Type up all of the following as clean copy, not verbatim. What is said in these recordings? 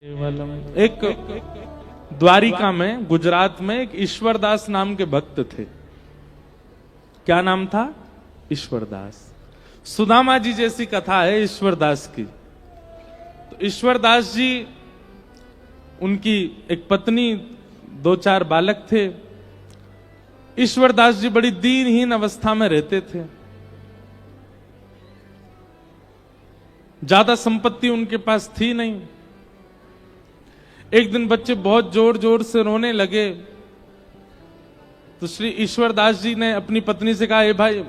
एक द्वारिका में, गुजरात में एक ईश्वरदास नाम के भक्त थे। क्या नाम था? ईश्वरदास। सुदामा जी जैसी कथा है ईश्वरदास की। तो ईश्वरदास जी, उनकी एक पत्नी, 2-4 बालक थे। ईश्वरदास जी बड़ी दीनहीन अवस्था में रहते थे। ज्यादा संपत्ति उनके पास थी नहीं। एक दिन बच्चे बहुत जोर जोर से रोने लगे तो श्री ईश्वरदास जी ने अपनी पत्नी से कहा, ए भाई,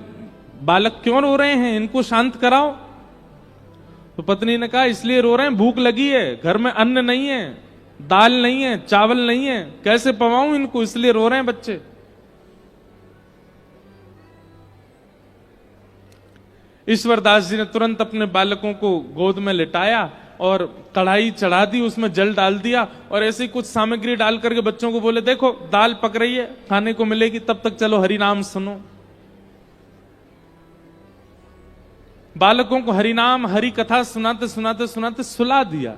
बालक क्यों रो रहे हैं, इनको शांत कराओ। तो पत्नी ने कहा, इसलिए रो रहे हैं, भूख लगी है, घर में अन्न नहीं है, दाल नहीं है, चावल नहीं है, कैसे पवाऊं इनको, इसलिए रो रहे हैं बच्चे। ईश्वरदास जी ने तुरंत अपने बालकों को गोद में लिटाया और कढ़ाई चढ़ा दी, उसमें जल डाल दिया और ऐसी कुछ सामग्री डाल करके बच्चों को बोले, देखो दाल पक रही है, खाने को मिलेगी, तब तक चलो हरिनाम सुनो। बालकों को हरिनाम, हरि कथा सुनाते सुनाते सुनाते सुला दिया।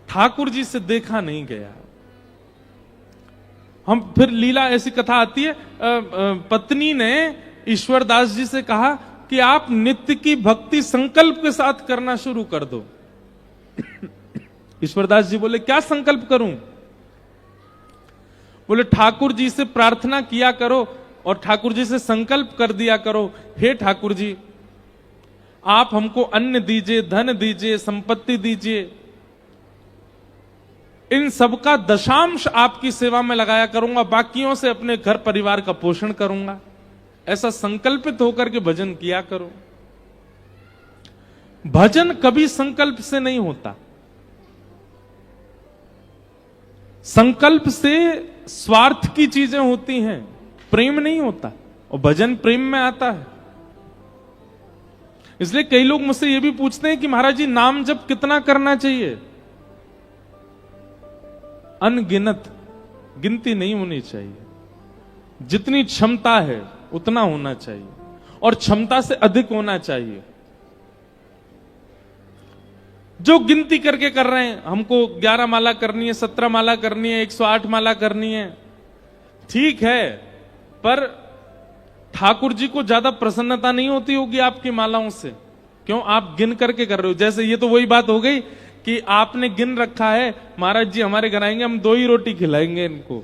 ठाकुर जी से देखा नहीं गया। हम फिर लीला, ऐसी कथा आती है, पत्नी ने ईश्वरदास जी से कहा कि आप नित्य की भक्ति संकल्प के साथ करना शुरू कर दो। ईश्वरदास जी बोले, क्या संकल्प करूं? बोले, ठाकुर जी से प्रार्थना किया करो और ठाकुर जी से संकल्प कर दिया करो, हे ठाकुर जी, आप हमको अन्न दीजिए, धन दीजिए, संपत्ति दीजिए, इन सबका दशांश आपकी सेवा में लगाया करूंगा, बाकियों से अपने घर परिवार का पोषण करूंगा। ऐसा संकल्पित होकर के भजन किया करो। भजन कभी संकल्प से नहीं होता। संकल्प से स्वार्थ की चीजें होती हैं, प्रेम नहीं होता, और भजन प्रेम में आता है। इसलिए कई लोग मुझसे यह भी पूछते हैं कि महाराज जी, नाम जप कितना करना चाहिए? अनगिनत, गिनती नहीं होनी चाहिए। जितनी क्षमता है उतना होना चाहिए और क्षमता से अधिक होना चाहिए। जो गिनती करके कर रहे हैं, हमको 11 माला करनी है, 17 माला करनी है, 108 माला करनी है, ठीक है, पर ठाकुर जी को ज्यादा प्रसन्नता नहीं होती होगी आपकी मालाओं से। क्यों? आप गिन करके कर रहे हो। जैसे ये तो वही बात हो गई कि आपने गिन रखा है, महाराज जी हमारे घर आएंगे, हम 2 ही रोटी खिलाएंगे इनको।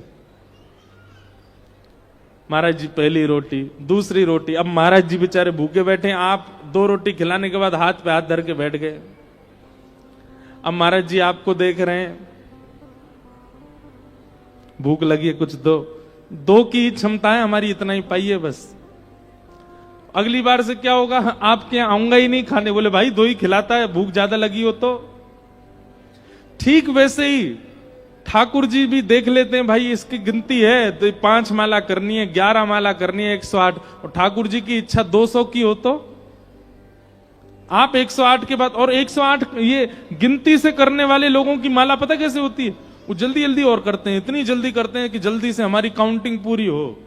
महाराज जी पहली रोटी, दूसरी रोटी, अब महाराज जी बेचारे भूखे बैठे हैं, आप 2 रोटी खिलाने के बाद हाथ पे हाथ धर के बैठ गए। अब महाराज जी आपको देख रहे हैं, भूख लगी है, कुछ दो की ही क्षमता है हमारी, इतना ही पाइए बस। अगली बार से क्या होगा, आपके यहां आऊंगा ही नहीं खाने। बोले, भाई 2 ही खिलाता है, भूख ज्यादा लगी हो तो। ठीक वैसे ही ठाकुर जी भी देख लेते हैं, भाई इसकी गिनती है तो 5 माला करनी है, 11 माला करनी है, 108, और ठाकुर जी की इच्छा 200 की हो तो आप 108 के बाद, और 108 ये गिनती से करने वाले लोगों की माला पता कैसे होती है? वो जल्दी जल्दी और करते हैं, इतनी जल्दी करते हैं कि जल्दी से हमारी काउंटिंग पूरी हो।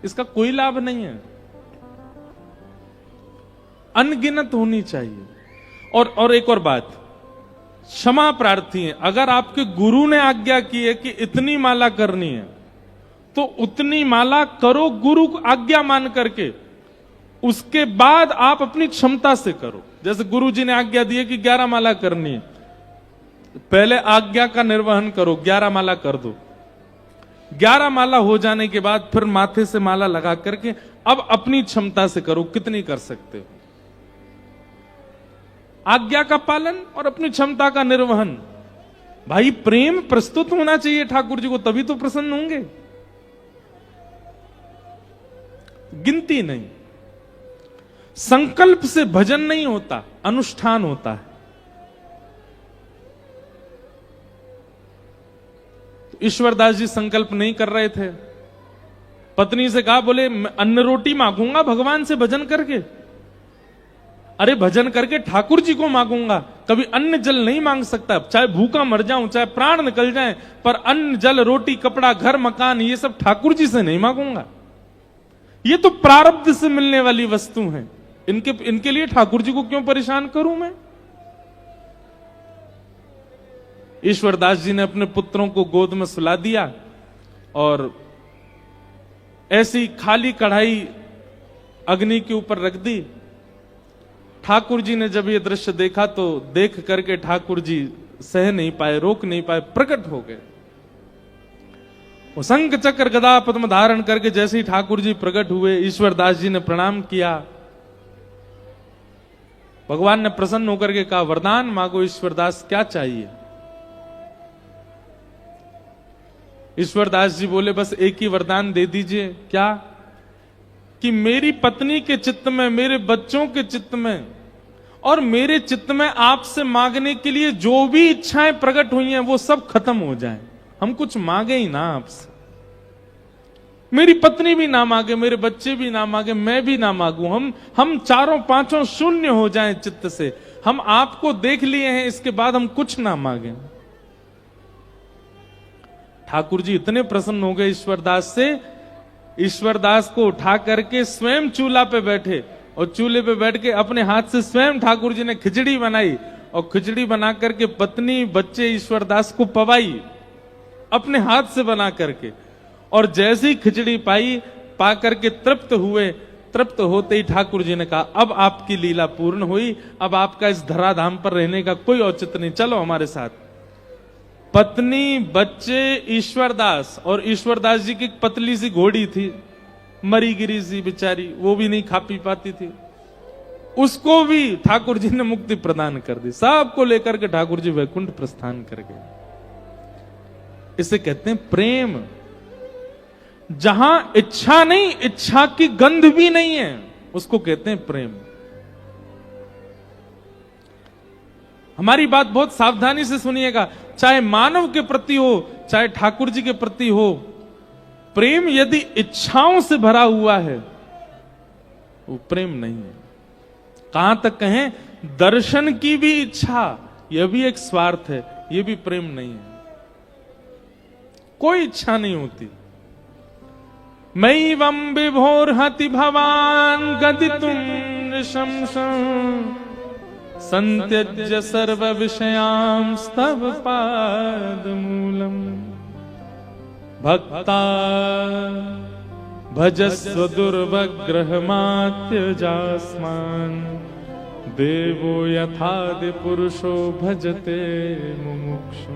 इसका कोई लाभ नहीं है। अनगिनत होनी चाहिए। और एक और बात, क्षमा प्रार्थी है। अगर आपके गुरु ने आज्ञा की है कि इतनी माला करनी है तो उतनी माला करो, गुरु को आज्ञा मान करके। उसके बाद आप अपनी क्षमता से करो। जैसे गुरु जी ने आज्ञा दी है कि 11 माला करनी है, पहले आज्ञा का निर्वहन करो, 11 माला कर दो। 11 माला हो जाने के बाद फिर माथे से माला लगा करके अब अपनी क्षमता से करो, कितनी कर सकते हो। आज्ञा का पालन और अपनी क्षमता का निर्वहन। भाई प्रेम प्रस्तुत होना चाहिए ठाकुर जी को, तभी तो प्रसन्न होंगे, गिनती नहीं। संकल्प से भजन नहीं होता, अनुष्ठान होता है। तो ईश्वरदास जी संकल्प नहीं कर रहे थे। पत्नी से कहा, बोले अन्न रोटी मांगूंगा भगवान से भजन करके। अरे भजन करके ठाकुर जी को मांगूंगा, कभी अन्न जल नहीं मांग सकता। चाहे भूखा मर जाऊं, चाहे प्राण निकल जाए, पर अन्न जल रोटी कपड़ा घर मकान ये सब ठाकुर जी से नहीं मांगूंगा। ये तो प्रारब्ध से मिलने वाली वस्तु हैं, इनके लिए ठाकुर जी को क्यों परेशान करूं मैं? ईश्वरदास जी ने अपने पुत्रों को गोद में सुला दिया और ऐसी खाली कढ़ाई अग्नि के ऊपर रख दी। ठाकुर जी ने जब ये दृश्य देखा तो देख करके ठाकुर जी सह नहीं पाए, रोक नहीं पाए, प्रकट हो गए। वो शंख चक्र गदा पद्म धारण करके जैसे ही ठाकुर जी प्रकट हुए, ईश्वरदास जी ने प्रणाम किया। भगवान ने प्रसन्न होकर के कहा, वरदान मांगो ईश्वरदास, क्या चाहिए? ईश्वरदास जी बोले, बस एक ही वरदान दे दीजिए। क्या? कि मेरी पत्नी के चित्त में, मेरे बच्चों के चित्त में और मेरे चित्त में आपसे मांगने के लिए जो भी इच्छाएं प्रकट हुई हैं वो सब खत्म हो जाएं। हम कुछ मांगे ही ना आपसे। मेरी पत्नी भी ना मांगे, मेरे बच्चे भी ना मांगे, मैं भी ना मांगू। हम चारों पांचों शून्य हो जाएं चित्त से। हम आपको देख लिए हैं, इसके बाद हम कुछ ना मांगे। ठाकुर जी इतने प्रसन्न हो गए ईश्वरदास से, ईश्वरदास को उठा करके स्वयं चूल्हा पे बैठे और चूल्हे पे बैठ के अपने हाथ से स्वयं ठाकुर जी ने खिचड़ी बनाई और खिचड़ी बना करके पत्नी बच्चे ईश्वरदास को पवाई अपने हाथ से बना करके। और जैसे ही खिचड़ी पा करके तृप्त हुए, तृप्त होते ही ठाकुर जी ने कहा, अब आपकी लीला पूर्ण हुई, अब आपका इस धराधाम पर रहने का कोई औचित्य नहीं, चलो हमारे साथ। पत्नी, बच्चे, ईश्वरदास, और ईश्वरदास जी की एक पतली सी घोड़ी थी, मरी गिरी सी बेचारी, वो भी नहीं खा पी पाती थी, उसको भी ठाकुर जी ने मुक्ति प्रदान कर दी। सबको लेकर के ठाकुर जी वैकुंठ प्रस्थान कर गए। इसे कहते हैं प्रेम। जहां इच्छा नहीं, इच्छा की गंध भी नहीं है, उसको कहते हैं प्रेम। हमारी बात बहुत सावधानी से सुनिएगा, चाहे मानव के प्रति हो, चाहे ठाकुर जी के प्रति हो, प्रेम यदि इच्छाओं से भरा हुआ है वो प्रेम नहीं है। कहां तक कहें, दर्शन की भी इच्छा, यह भी एक स्वार्थ है, यह भी प्रेम नहीं है। कोई इच्छा नहीं होती। मैवं विभोर्हति भवान गदितुं नृशंसं संत्यज्य सर्व विषयांस्तव पादमूलम् भक्ता भजस्व दुर्वग्रहमात्यजास्मान् देवो यथादि पुरुषो भजते मुमुक्षु।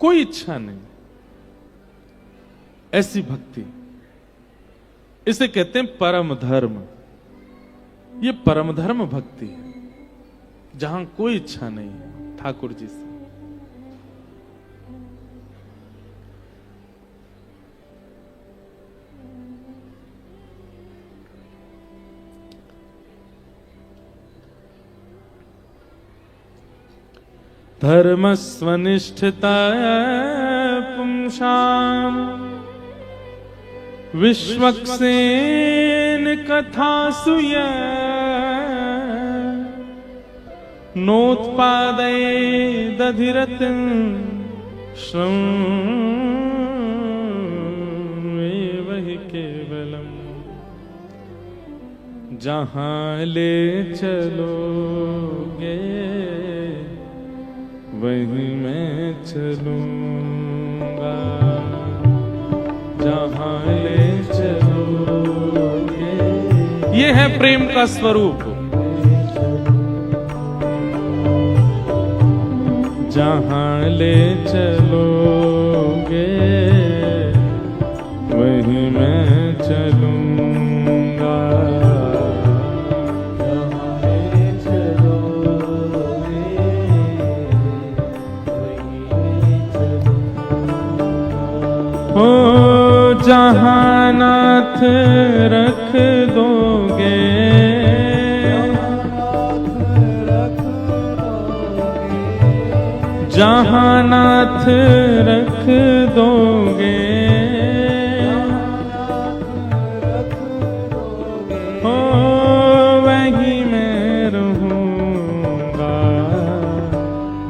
कोई इच्छा नहीं, ऐसी भक्ति, इसे कहते हैं परम धर्म। ये परम धर्म भक्ति है, जहां कोई इच्छा नहीं है ठाकुर जी से। धर्मस्वनिष्ठता पुंसाम् विश्वक्सेन कथासु नोत्पादये दधिरतिं श्रमेव हि केवलम्। जहां ले चलोगे वहीं मैं चलूंगा, जहां ले चलोगे। ये है प्रेम का स्वरूप। जहां ले चलोगे वहीं मैं चलूंगा, ओ जहां नाथ रख दोगे, जहां नाथ रख दोगे, ओ वहीं मैं रहूंगा,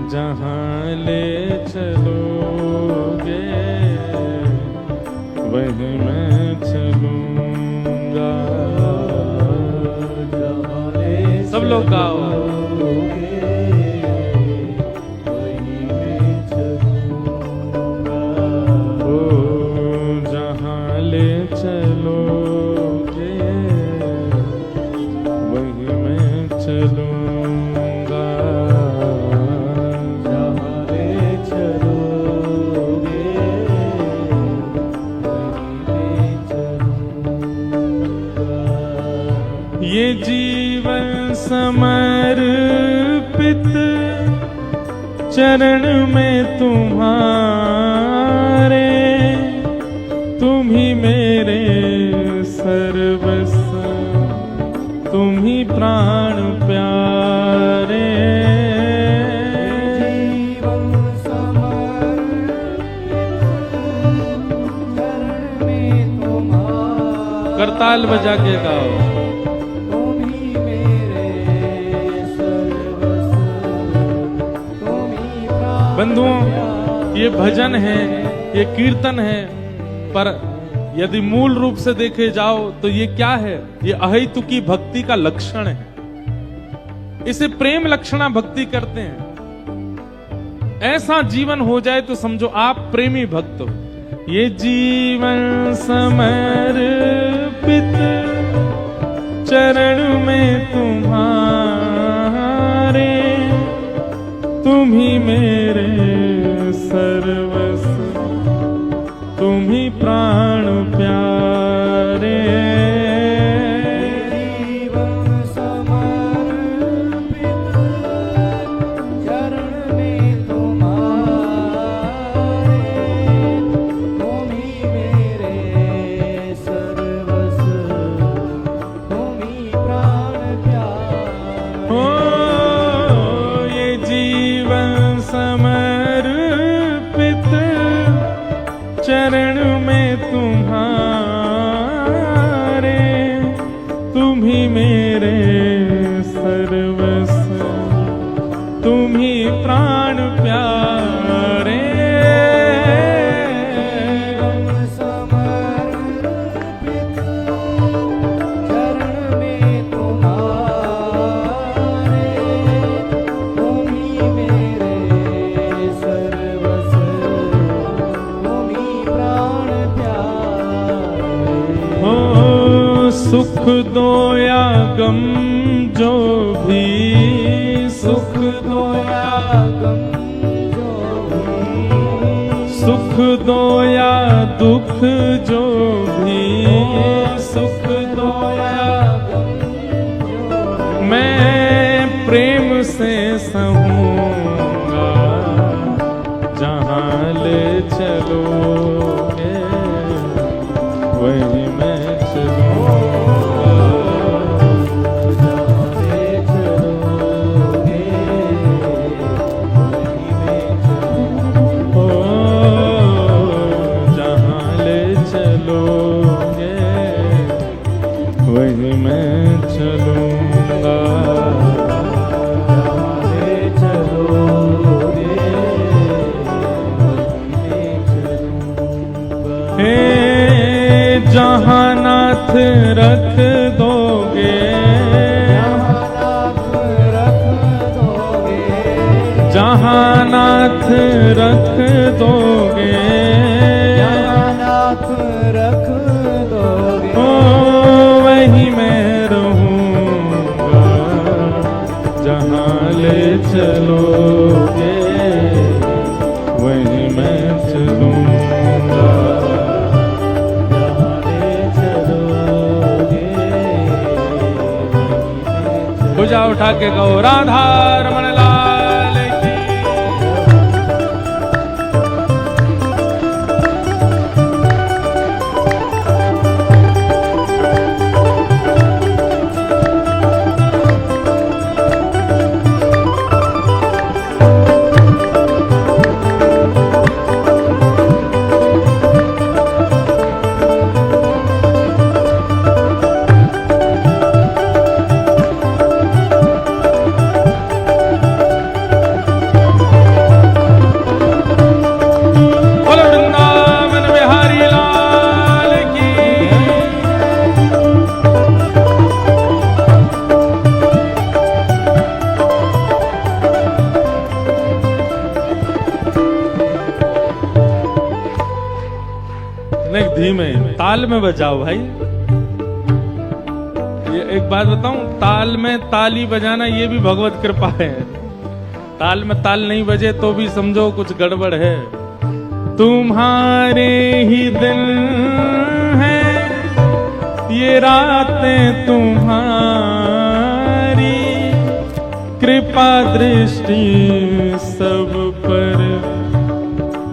जहां ले चलोगे वहीं मैं चलूंगा। सब लोग गाओ। जीवन समर्पित चरण में तुम्हारे, तुम ही मेरे सर्वस्व, तुम ही प्राण प्यारे। जीवन समर्पित चरण में तुम्हारे, करताल बजा के गाओ। तुम ही मेरे सर्वस्व, तुम ही प्राण बंधुओं, ये भजन है, ये कीर्तन है, पर यदि मूल रूप से देखे जाओ तो ये क्या है? ये अहेतुकी भक्ति का लक्षण है। इसे प्रेम लक्षणा भक्ति करते हैं। ऐसा जीवन हो जाए तो समझो आप प्रेमी भक्त हो। ये जीवन समर्पित चरण में तुम्हारे, तुम ही मेरे सर्वस्व, तुम ही प्राण प्यारे। जीवन समर्पित चरण में तुम्हारे, तुम ही मेरे सर्वस्व, तुम ही प्राण प्यारे। हो ये जीवन समर्पित चरण में तुम्हारे, तुम ही मेरे सर्वस्व, तुम ही प्राण प्यारे। जीवन समर्पित चरण में तुम्हारे, तुम ही मेरे सर्वस्व, तुम ही प्राण प्यारे। हो सुख दो या गम जो भी, सुख दो या गम जो भी, सुख दो या दुख जो भी, सुख दो या गम जो भी, मैं प्रेम से सहूंगा, जहां ले चलोगे वहीं मैं चलूंगा। जाने चलोगे, वहीं मैं चलूंगा। ओ जहां ले चलोगे वहीं मैं चलूंगा। जाने चलोगे, वहीं मैं चलूंगा। हे जहां नाथ रख दोगे, जहाँ नाथ रख दोगे, जहां नाथ रख दोगे, जहाँ नाथ रख दोगे, ओ वहीं मैं रहूंगा। जहां ले चलोगे वहीं मैं चलूंगा। जाने चलोगे, भुजा उठा के कहो राधा रमण लाल की। धीमे ताल में बजाओ भाई। ये एक बात बताऊं, ताल में ताली बजाना ये भी भगवत कृपा है। ताल में ताल नहीं बजे तो भी समझो कुछ गड़बड़ है। तुम्हारे ही दिन है ये रातें तुम्हारी, कृपा दृष्टि सब पर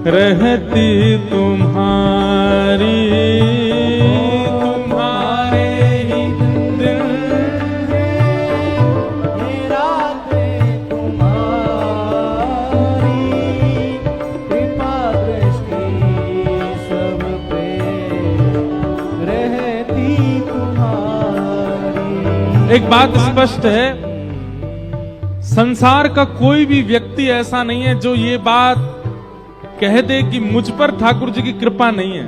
रहती तुम्हारी, तुम्हारे ही दिन ये रातें तुम्हारी, कृपा दृष्टि सब पे रहती तुम्हारी। एक बात स्पष्ट है, संसार का कोई भी व्यक्ति ऐसा नहीं है जो ये बात कह दे कि मुझ पर ठाकुर जी की कृपा नहीं है।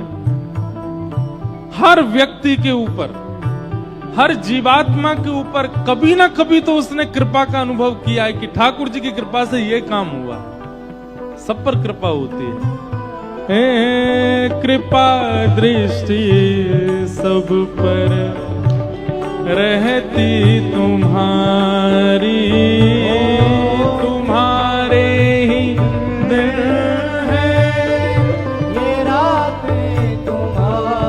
हर व्यक्ति के ऊपर, हर जीवात्मा के ऊपर कभी ना कभी तो उसने कृपा का अनुभव किया है कि ठाकुर जी की कृपा से ये काम हुआ। सब पर कृपा होती है। हे कृपा दृष्टि सब पर रहती तुम्हारी, तुम्हारे ही दिन है ये रातें तुम्हारी,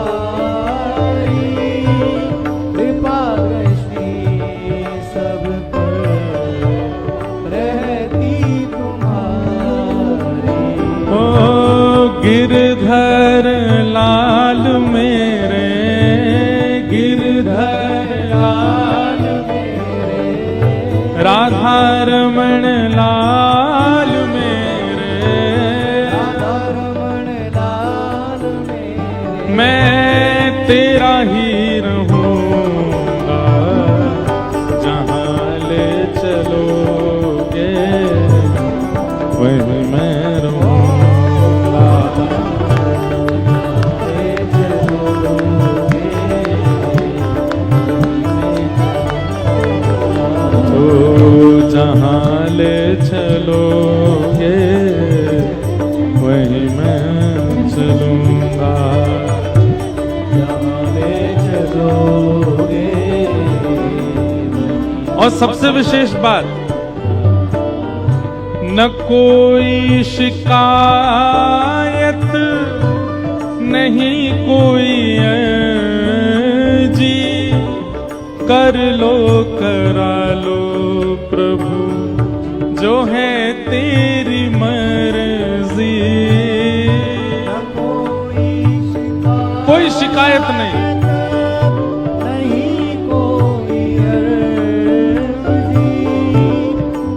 कृपा दृष्टि सब पर रहती तुम्हारी। ओ गिरधर लाल मेरे, गिरधर लाल मेरे, राधा रमण लाल मेरे, राधा रमण लाल मेरे, मैं तेरा ही रहूंगा जहां ले चलोगे वहीं मैं रहूंगा। ले चलोगे तो जहां ले चलोगे वहीं मैं चलूंगा। जहाँ ले चलोगे। और सबसे विशेष बात, न कोई शिकायत नहीं कोई जी, कर लो करा लो प्रभु जो है तेरी मर्जी। कोई शिकायत नहीं, नहीं कोई अर्जी,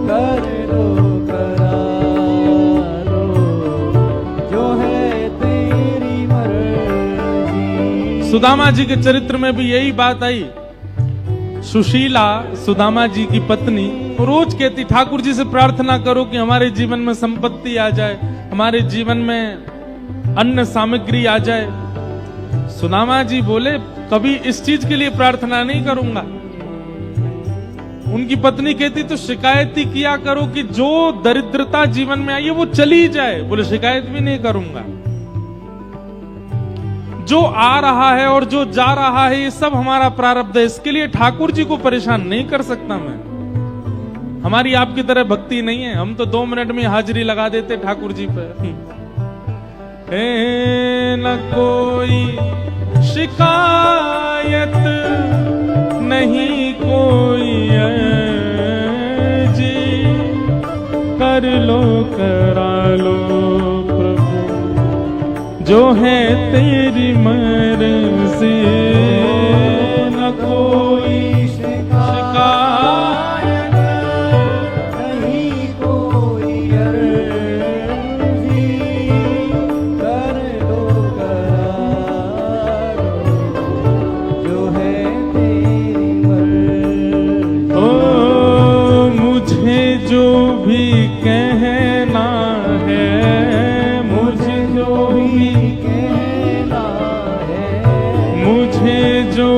कर लो करा लो जो है तेरी मर्जी। सुदामा जी के चरित्र में भी यही बात आई। सुशीला सुदामा जी की पत्नी रोज कहती ठाकुर जी से प्रार्थना करो कि हमारे जीवन में संपत्ति आ जाए, हमारे जीवन में अन्न सामग्री आ जाए। सुदामा जी बोले कभी इस चीज के लिए प्रार्थना नहीं करूंगा। उनकी पत्नी कहती तो शिकायत ही किया करो कि जो दरिद्रता जीवन में आई है वो चली जाए। बोले शिकायत भी नहीं करूंगा। जो आ रहा है और जो जा रहा है ये सब हमारा प्रारब्ध है, इसके लिए ठाकुर जी को परेशान नहीं कर सकता मैं। हमारी आपकी तरह भक्ति नहीं है, हम तो 2 मिनट में हाजिरी लगा देते ठाकुर जी पे। न कोई शिकायत नहीं कोई जी, कर लो करा लो प्रभु जो है तेरी मर्जी। न कोई शिकायत नहीं कोई अर्जी, कर लो करा लो जो है तेरी मर्जी। ओ मुझे जो भी कहना है, मुझे जो भी कहना है, मुझे जो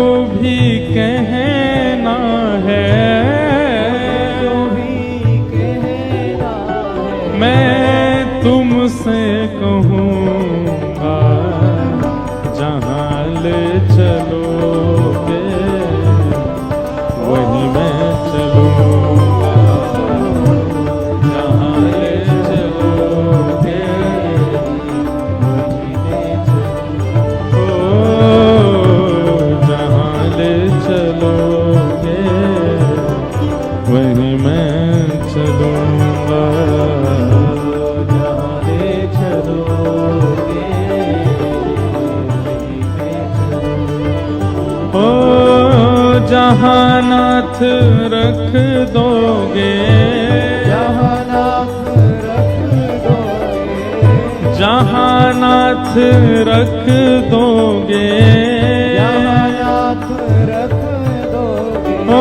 दोगे, जहाँ नाथ रख दोगे, जहाँ नाथ रख दोगे, जहाँ नाथ रख दोगे, ओ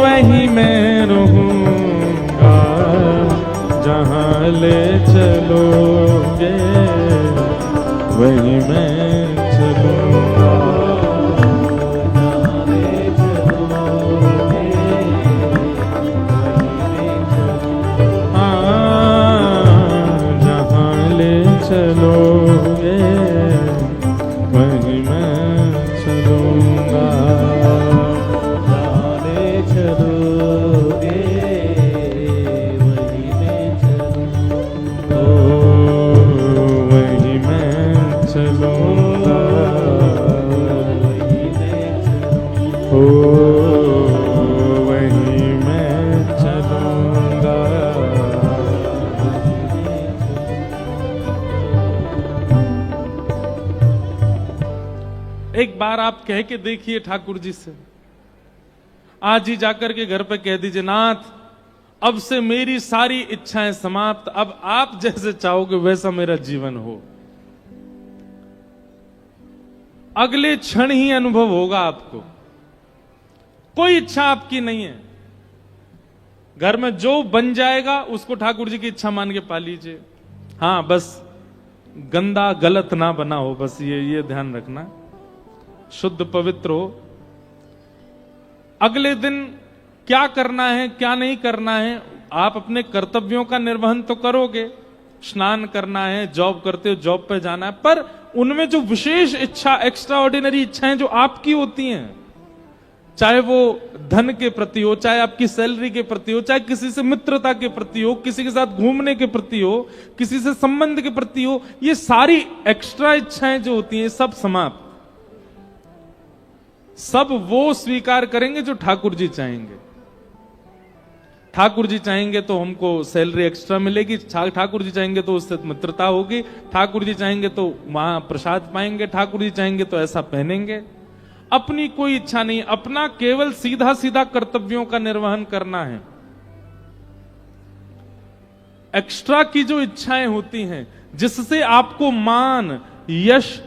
वही मैं रहूँगा, जहाँ ले चलोगे वही मैं चलूँगा। जहाँ ले चलोगे, वहीं ले चलूँगा। हाँ, जहाँ ले चलोगे वही मैं चलूँगा। जहाँ ले चलोगे, वहीं मैं चलूँगा। ओ वही मैं चलूँगा, वहीं मैं चलूँगा। ओ वही मैं चलूँगा। एक बार आप कह के देखिए ठाकुर जी से, आज ही जाकर के घर पे कह दीजिए, नाथ अब से मेरी सारी इच्छाएं समाप्त, अब आप जैसे चाहोगे वैसा मेरा जीवन हो। अगले क्षण ही अनुभव होगा आपको, कोई इच्छा आपकी नहीं है। घर में जो बन जाएगा उसको ठाकुर जी की इच्छा मान के पा लीजिए। हाँ, बस गंदा गलत ना बना हो, बस ये ध्यान रखना, शुद्ध पवित्र हो। अगले दिन क्या करना है क्या नहीं करना है, आप अपने कर्तव्यों का निर्वहन तो करोगे, स्नान करना है, जॉब करते हो जॉब पे जाना है, पर उनमें जो विशेष इच्छा, एक्स्ट्रा ऑर्डिनरी इच्छाएं जो आपकी होती हैं, चाहे वो धन के प्रति हो, चाहे आपकी सैलरी के प्रति हो, चाहे किसी से मित्रता के प्रति हो, किसी के साथ घूमने के प्रति हो, किसी से संबंध के प्रति हो, ये सारी एक्स्ट्रा इच्छाएं जो होती हैं सब समाप्त। सब वो स्वीकार करेंगे जो ठाकुर जी चाहेंगे। ठाकुर जी चाहेंगे तो हमको सैलरी एक्स्ट्रा मिलेगी, ठाकुर जी चाहेंगे तो उससे मित्रता होगी, ठाकुर जी चाहेंगे तो वहां प्रसाद पाएंगे, ठाकुर जी चाहेंगे तो ऐसा पहनेंगे। अपनी कोई इच्छा नहीं, अपना केवल सीधा सीधा कर्तव्यों का निर्वहन करना है। एक्स्ट्रा की जो इच्छाएं होती हैं जिससे आपको मान, यश,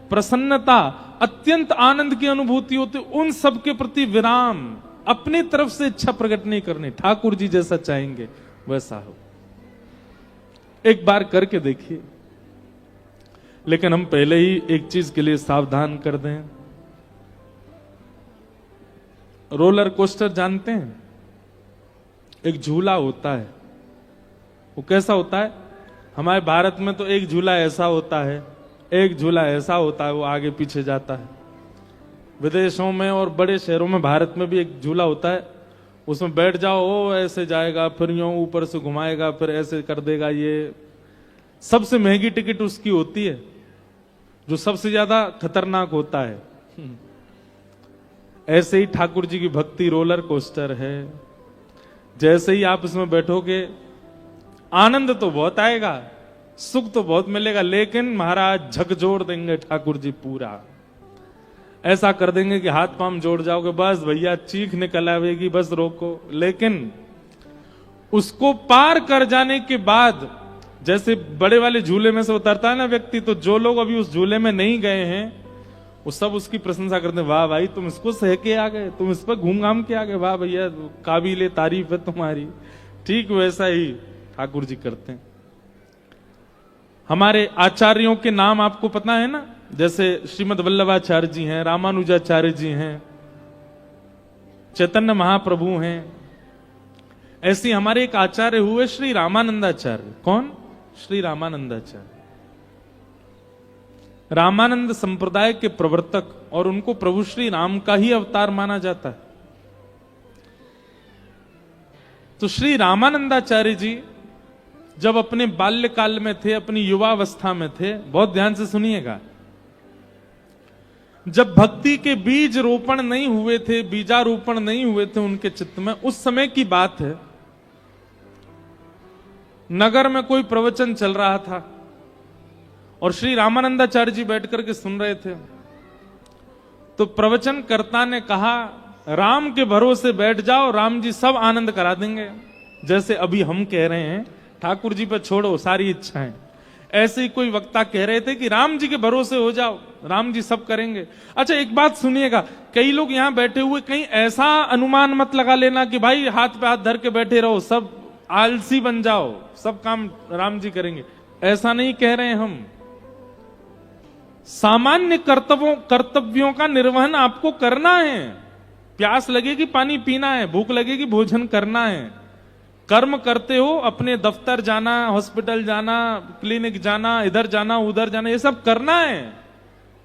प्रसन्नता, अत्यंत आनंद की अनुभूति होती, उन सब के प्रति विराम, अपनी तरफ से इच्छा प्रकट नहीं करनी, ठाकुर जी जैसा चाहेंगे वैसा हो। एक बार करके देखिए। लेकिन हम पहले ही एक चीज के लिए सावधान कर दें, रोलर कोस्टर जानते हैं, एक झूला होता है, वो कैसा होता है? हमारे भारत में तो एक झूला ऐसा होता है, एक झूला ऐसा होता है, वो आगे पीछे जाता है। विदेशों में और बड़े शहरों में, भारत में भी एक झूला होता है, उसमें बैठ जाओ, वो ऐसे जाएगा, फिर यूं ऊपर से घुमाएगा, फिर ऐसे कर देगा। ये सबसे महंगी टिकट उसकी होती है, जो सबसे ज्यादा खतरनाक होता है। ऐसे ही ठाकुर जी की भक्ति रोलर कोस्टर है। जैसे ही आप इसमें बैठोगे, आनंद तो बहुत आएगा, सुख तो बहुत मिलेगा, लेकिन महाराज झकझोर देंगे ठाकुर जी पूरा। ऐसा कर देंगे कि हाथ पांव जोड़ जाओगे, बस भैया चीख निकल आवेगी, बस रोको। लेकिन उसको पार कर जाने के बाद, जैसे बड़े वाले झूले में से उतरता है ना व्यक्ति, तो जो लोग अभी उस झूले में नहीं गए हैं वो सब उसकी प्रशंसा करते हैं, वाह भाई तुम इसको सह के आ गए, तुम इस पर घूम घाम के आ गए, वाह भैया काबिले तारीफ है तुम्हारी। ठीक वैसा ही ठाकुर जी करते हैं। हमारे आचार्यों के नाम आपको पता है ना, जैसे श्रीमद वल्लभाचार्य जी हैं, रामानुजाचार्य जी हैं, चैतन्य महाप्रभु हैं। ऐसे हमारे एक आचार्य हुए श्री रामानंदाचार्य। कौन? श्री रामानंदाचार्य, रामानंद संप्रदाय के प्रवर्तक, और उनको प्रभु श्री राम का ही अवतार माना जाता है। तो श्री रामानंदाचार्य जी जब अपने बाल्यकाल में थे, अपनी युवावस्था में थे, बहुत ध्यान से सुनिएगा, जब भक्ति के बीज रोपण नहीं हुए थे, बीजारोपण नहीं हुए थे उनके चित्त में, उस समय की बात है। नगर में कोई प्रवचन चल रहा था और श्री रामानंदाचार्य जी बैठ करके सुन रहे थे। तो प्रवचनकर्ता ने कहा राम के भरोसे बैठ जाओ, राम जी सब आनंद करा देंगे। जैसे अभी हम कह रहे हैं ठाकुर जी पे छोड़ो सारी इच्छाएं, ऐसे ही कोई वक्ता कह रहे थे कि राम जी के भरोसे हो जाओ, राम जी सब करेंगे। अच्छा एक बात सुनिएगा, कई लोग यहां बैठे हुए कहीं ऐसा अनुमान मत लगा लेना कि भाई हाथ पे हाथ धर के बैठे रहो, सब आलसी बन जाओ, सब काम राम जी करेंगे। ऐसा नहीं कह रहे हम। सामान्य कर्तव्यों का निर्वहन आपको करना है। प्यास लगेगी पानी पीना है, भूख लगेगी भोजन करना है। कर्म करते हो, अपने दफ्तर जाना, हॉस्पिटल जाना, क्लिनिक जाना, इधर जाना उधर जाना, ये सब करना है।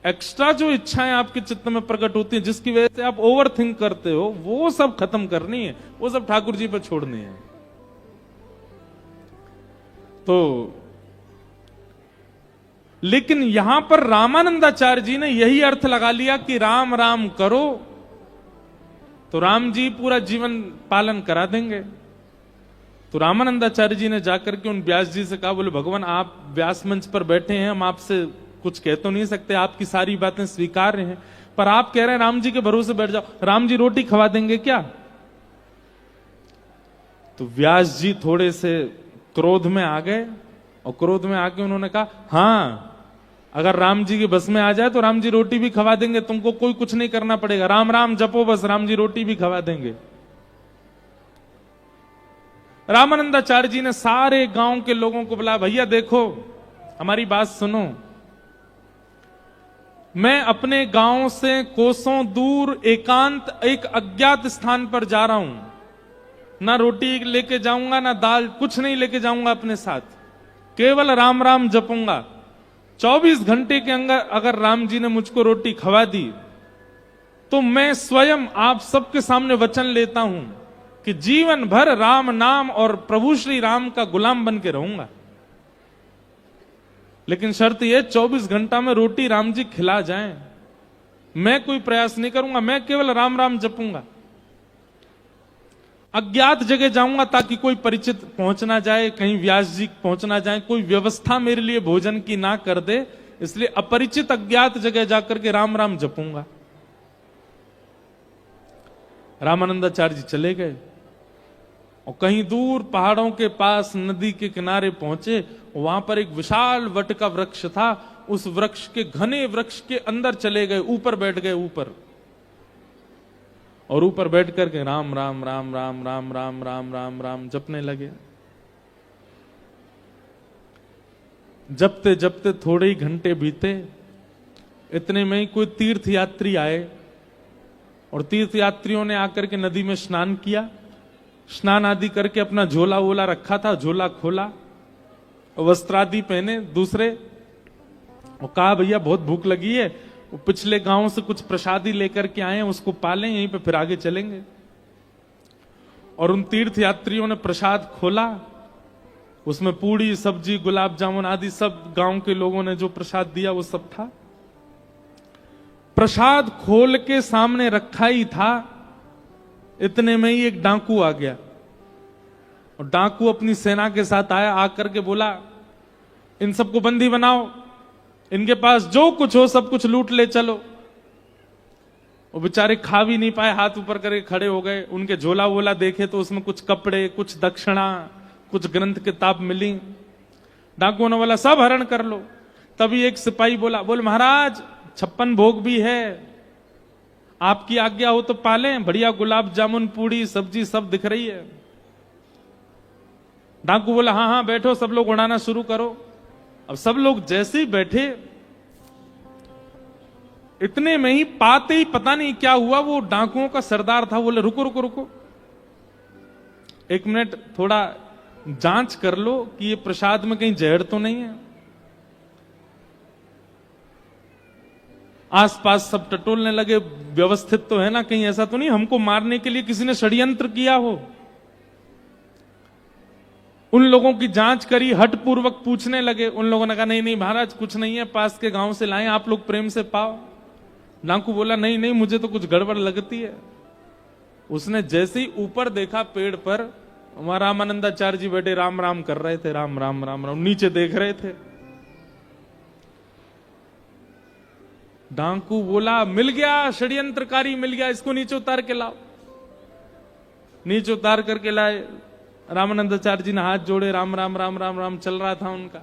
एक्स्ट्रा जो इच्छाएं आपके चित्त में प्रकट होती हैं, जिसकी वजह से आप ओवर थिंक करते हो, वो सब खत्म करनी है, वो सब ठाकुर जी पर छोड़नी है। तो लेकिन यहां पर रामानंदाचार्य जी ने यही अर्थ लगा लिया कि राम राम करो तो राम जी पूरा जीवन पालन करा देंगे। तो रामानंदाचार्य जी ने जाकर के उन व्यास जी से कहा, बोले भगवान आप व्यास मंच पर बैठे हैं, हम आपसे कुछ कह तो नहीं सकते, आपकी सारी बातें स्वीकार हैं, पर आप कह रहे हैं राम जी के भरोसे बैठ जाओ, राम जी रोटी खवा देंगे क्या? तो व्यास जी थोड़े से क्रोध में आ गए, और क्रोध में आके उन्होंने कहा, हां अगर राम जी के बस में आ जाए तो राम जी रोटी भी खवा देंगे, तुमको कोई कुछ नहीं करना पड़ेगा, राम राम जपो बस, राम जी रोटी भी खवा देंगे। रामानंदाचार्य जी ने सारे गांव के लोगों को बुलाया, भैया देखो हमारी बात सुनो, मैं अपने गांव से कोसों दूर एकांत एक अज्ञात स्थान पर जा रहा हूं, ना रोटी लेके जाऊंगा ना दाल, कुछ नहीं लेके जाऊंगा अपने साथ, केवल राम राम जपूंगा। 24 घंटे के अंदर अगर राम जी ने मुझको रोटी खवा दी तो मैं स्वयं आप सबके सामने वचन लेता हूं कि जीवन भर राम नाम और प्रभु श्री राम का गुलाम बन के रहूंगा। लेकिन शर्त यह 24 घंटा में रोटी राम जी खिला जाएं, मैं कोई प्रयास नहीं करूंगा, मैं केवल राम राम जपूंगा। अज्ञात जगह जाऊंगा ताकि कोई परिचित पहुंच ना जाए, कहीं व्यास जी पहुंच ना जाए, कोई व्यवस्था मेरे लिए भोजन की ना कर दे, इसलिए अपरिचित अज्ञात जगह जाकर के राम राम जपूंगा। रामानंदाचार्य जी चले गए और कहीं दूर पहाड़ों के पास नदी के किनारे पहुंचे, वहां पर एक विशाल वट का वृक्ष था, उस वृक्ष के घने वृक्ष के अंदर चले गए, ऊपर बैठ गए ऊपर, और ऊपर बैठ करके राम राम राम राम राम राम राम राम राम जपने लगे। जपते जपते थोड़े ही घंटे बीते, इतने में ही कोई तीर्थ यात्री आए और तीर्थ यात्रियों ने आकर के नदी में स्नान किया। स्नान आदि करके अपना झोला वोला रखा था, झोला खोला, वस्त्रादि पहने दूसरे, और कहा भैया बहुत भूख लगी है, वो पिछले गांव से कुछ प्रसादी लेकर के आए हैं, उसको पालें, यहीं पे फिर आगे चलेंगे। और उन तीर्थ यात्रियों ने प्रसाद खोला, उसमें पूड़ी सब्जी गुलाब जामुन आदि सब गांव के लोगों ने जो प्रसाद दिया वो सब था। प्रसाद खोल के सामने रखा ही था, इतने में ही एक डाकू आ गया, और डाकू अपनी सेना के साथ आया, आकर के बोला इन सबको बंदी बनाओ, इनके पास जो कुछ हो सब कुछ लूट ले चलो। वो बेचारे खा भी नहीं पाए, हाथ ऊपर करके खड़े हो गए। उनके झोला वोला देखे तो उसमें कुछ कपड़े, कुछ दक्षिणा, कुछ ग्रंथ किताब मिली। डाकुओं ने बोला सब हरण कर लो। तभी एक सिपाही बोला, बोल महाराज 56 भोग भी है, आपकी आज्ञा हो तो पालें, बढ़िया गुलाब जामुन पूड़ी सब्जी सब दिख रही है। डाकू बोला हाँ हाँ बैठो, सब लोग उड़ाना शुरू करो। अब सब लोग जैसे ही बैठे, इतने में ही पाते ही पता नहीं क्या हुआ, वो डाकुओं का सरदार था, बोले रुको रुको रुको, 1 मिनट थोड़ा जांच कर लो कि ये प्रसाद में कहीं जहर तो नहीं है। आसपास सब टटोलने लगे, व्यवस्थित तो है ना, कहीं ऐसा तो नहीं हमको मारने के लिए किसी ने षड्यंत्र किया हो। उन लोगों की जांच करी, हट पूर्वक पूछने लगे। उन लोगों ने कहा नहीं नहीं महाराज कुछ नहीं है, पास के गांव से लाए, आप लोग प्रेम से पाओ। डाकू बोला नहीं नहीं मुझे तो कुछ गड़बड़ लगती है। उसने जैसे ही ऊपर देखा पेड़ पर, वहां रामानंदाचार्य जी बैठे राम राम कर रहे थे, राम राम राम राम, नीचे देख रहे थे। डाकू बोला मिल गया, षड्यंत्रकारी मिल गया, इसको नीचे उतार के लाओ। नीचे उतार करके लाए। रामानंदाचार्य जी ने हाथ जोड़े, राम राम राम राम राम चल रहा था उनका।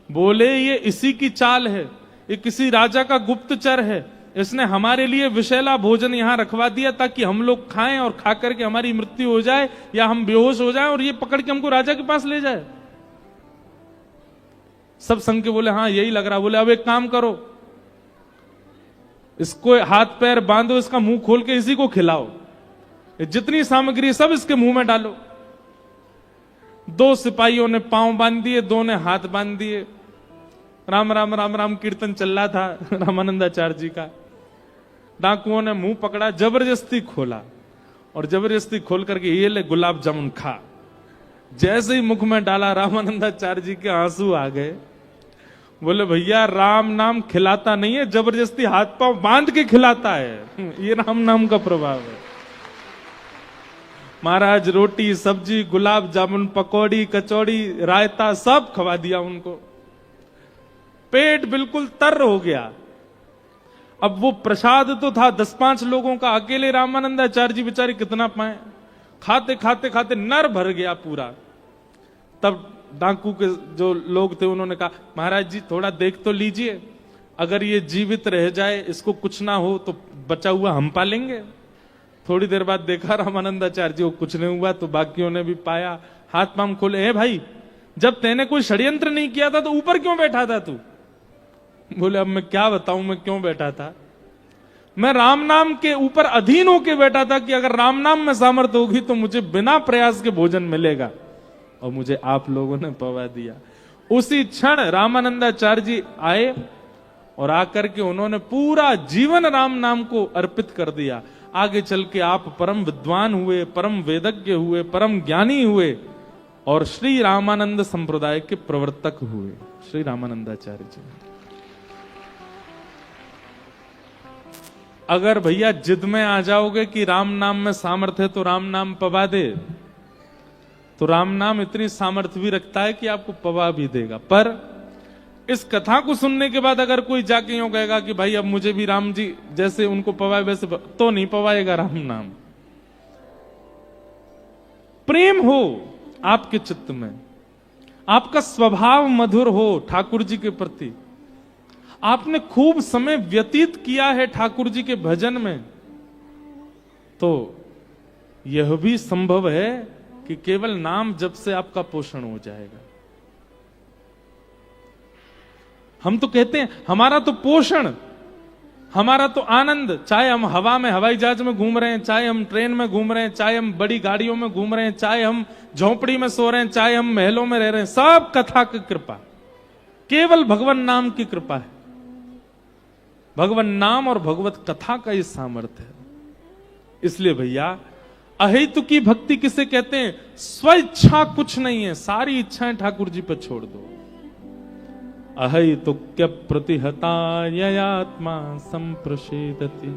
बोले ये इसी की चाल है, ये किसी राजा का गुप्तचर है, इसने हमारे लिए विषैला भोजन यहां रखवा दिया ताकि हम लोग खाएं और खा करके हमारी मृत्यु हो जाए या हम बेहोश हो जाएं और ये पकड़ के हमको राजा के पास ले जाए। सब संग के बोले हाँ यही लग रहा। बोले अब एक काम करो, इसको हाथ पैर बांधो, इसका मुंह खोल के इसी को खिलाओ, जितनी सामग्री सब इसके मुंह में डालो। 2 सिपाहियों ने पांव बांध दिए, 2 ने हाथ बांध दिए। राम राम राम राम कीर्तन चल रहा था रामानंदाचार्य जी का। डाकुओं ने मुंह पकड़ा, जबरदस्ती खोला और जबरदस्ती खोल करके ये ले गुलाब जामुन खा। जैसे ही मुख में डाला रामानंदाचार्य जी के आंसू आ गए। बोले भैया राम नाम खिलाता नहीं है, जबरदस्ती हाथ पांव बांध के खिलाता है, ये राम नाम का प्रभाव है। महाराज रोटी सब्जी गुलाब जामुन पकौड़ी कचौड़ी रायता सब खवा दिया उनको। पेट बिल्कुल तर हो गया। अब वो प्रसाद तो था 10-5 लोगों का, अकेले रामानंदाचार्य जी बेचारे कितना पाए। खाते खाते खाते नर भर गया पूरा। तब डाकू के जो लोग थे उन्होंने कहा महाराज जी थोड़ा देख तो लीजिए, अगर ये जीवित रह जाए, इसको कुछ ना हो तो बचा हुआ हम पालेंगे। थोड़ी देर बाद देखा रामानंदाचार्य जी को कुछ नहीं हुआ तो बाकियों ने भी पाया। हाथ पांव खोले, हे भाई जब तेने कोई षड्यंत्र नहीं किया था तो ऊपर क्यों बैठा था तू? बोले अब मैं क्या बताऊं मैं क्यों बैठा था। मैं राम नाम के ऊपर अधीन होके बैठा था कि अगर राम नाम में सामर्थ्य होगी तो मुझे बिना प्रयास के भोजन मिलेगा, और मुझे आप लोगों ने पवा दिया। उसी क्षण रामानंदाचार्य जी आए और आकर के उन्होंने पूरा जीवन राम नाम को अर्पित कर दिया। आगे चल के आप परम विद्वान हुए, परम वेदज्ञ हुए, परम ज्ञानी हुए और श्री रामानंद संप्रदाय के प्रवर्तक हुए, श्री रामानंदाचार्य जी। अगर भैया जिद में आ जाओगे कि राम नाम में सामर्थ्य है तो राम नाम पवा दे, तो राम नाम इतनी सामर्थ्य भी रखता है कि आपको पवा भी देगा। पर इस कथा को सुनने के बाद अगर कोई जाके यूं कहेगा कि भाई अब मुझे भी राम जी जैसे उनको पवाए वैसे तो नहीं पवाएगा राम नाम। प्रेम हो आपके चित्त में, आपका स्वभाव मधुर हो ठाकुर जी के प्रति, आपने खूब समय व्यतीत किया है ठाकुर जी के भजन में, तो यह भी संभव है कि केवल नाम जप से आपका पोषण हो जाएगा। हम तो कहते हैं हमारा तो पोषण, हमारा तो आनंद, चाहे हम हवा में हवाई जहाज में घूम रहे हैं, चाहे हम ट्रेन में घूम रहे हैं, चाहे हम बड़ी गाड़ियों में घूम रहे हैं, चाहे हम झोपड़ी में सो रहे हैं, चाहे हम महलों में रह रहे हैं, सब कथा की कृपा, केवल भगवान नाम की कृपा है। भगवान नाम और भगवत कथा का ये सामर्थ्य है। इसलिए भैया अहेतु की भक्ति किसे कहते हैं? स्वेच्छा कुछ नहीं है, सारी इच्छाएं ठाकुर जी पर छोड़ दो। अहेतुक्य प्रतिहता ययात्मा संप्रषेदति।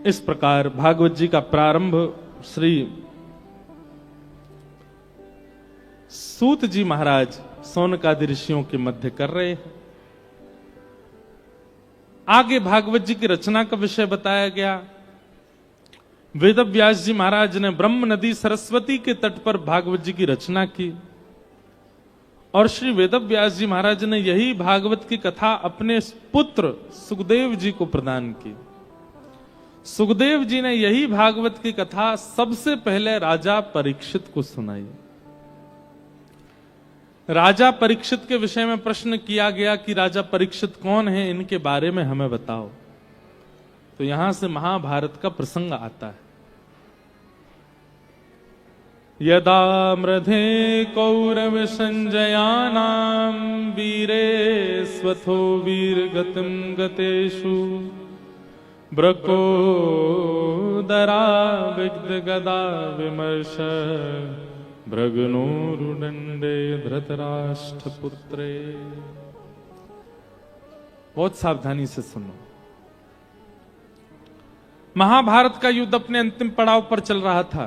इस प्रकार भागवत जी का प्रारंभ श्री सूत जी महाराज सौनकादि ऋषियों के मध्य कर रहे हैं। आगे भागवत जी की रचना का विषय बताया गया। वेद व्यास जी महाराज ने ब्रह्म नदी सरस्वती के तट पर भागवत जी की रचना की और श्री वेद व्यास जी महाराज ने यही भागवत की कथा अपने पुत्र सुखदेव जी को प्रदान की। सुखदेव जी ने यही भागवत की कथा सबसे पहले राजा परीक्षित को सुनाई। राजा परीक्षित के विषय में प्रश्न किया गया कि राजा परीक्षित कौन है, इनके बारे में हमें बताओ। तो यहां से महाभारत का प्रसंग आता है। यदा मृधे कौरव संजयानाम वीरे स्वथो वीरगतिम गतेषु ब्रको दरा विग्ध गदा विमर्श भृगनोरुदंडे धृतराष्ट्र पुत्रे। बहुत सावधानी से सुनो। महाभारत का युद्ध अपने अंतिम पड़ाव पर चल रहा था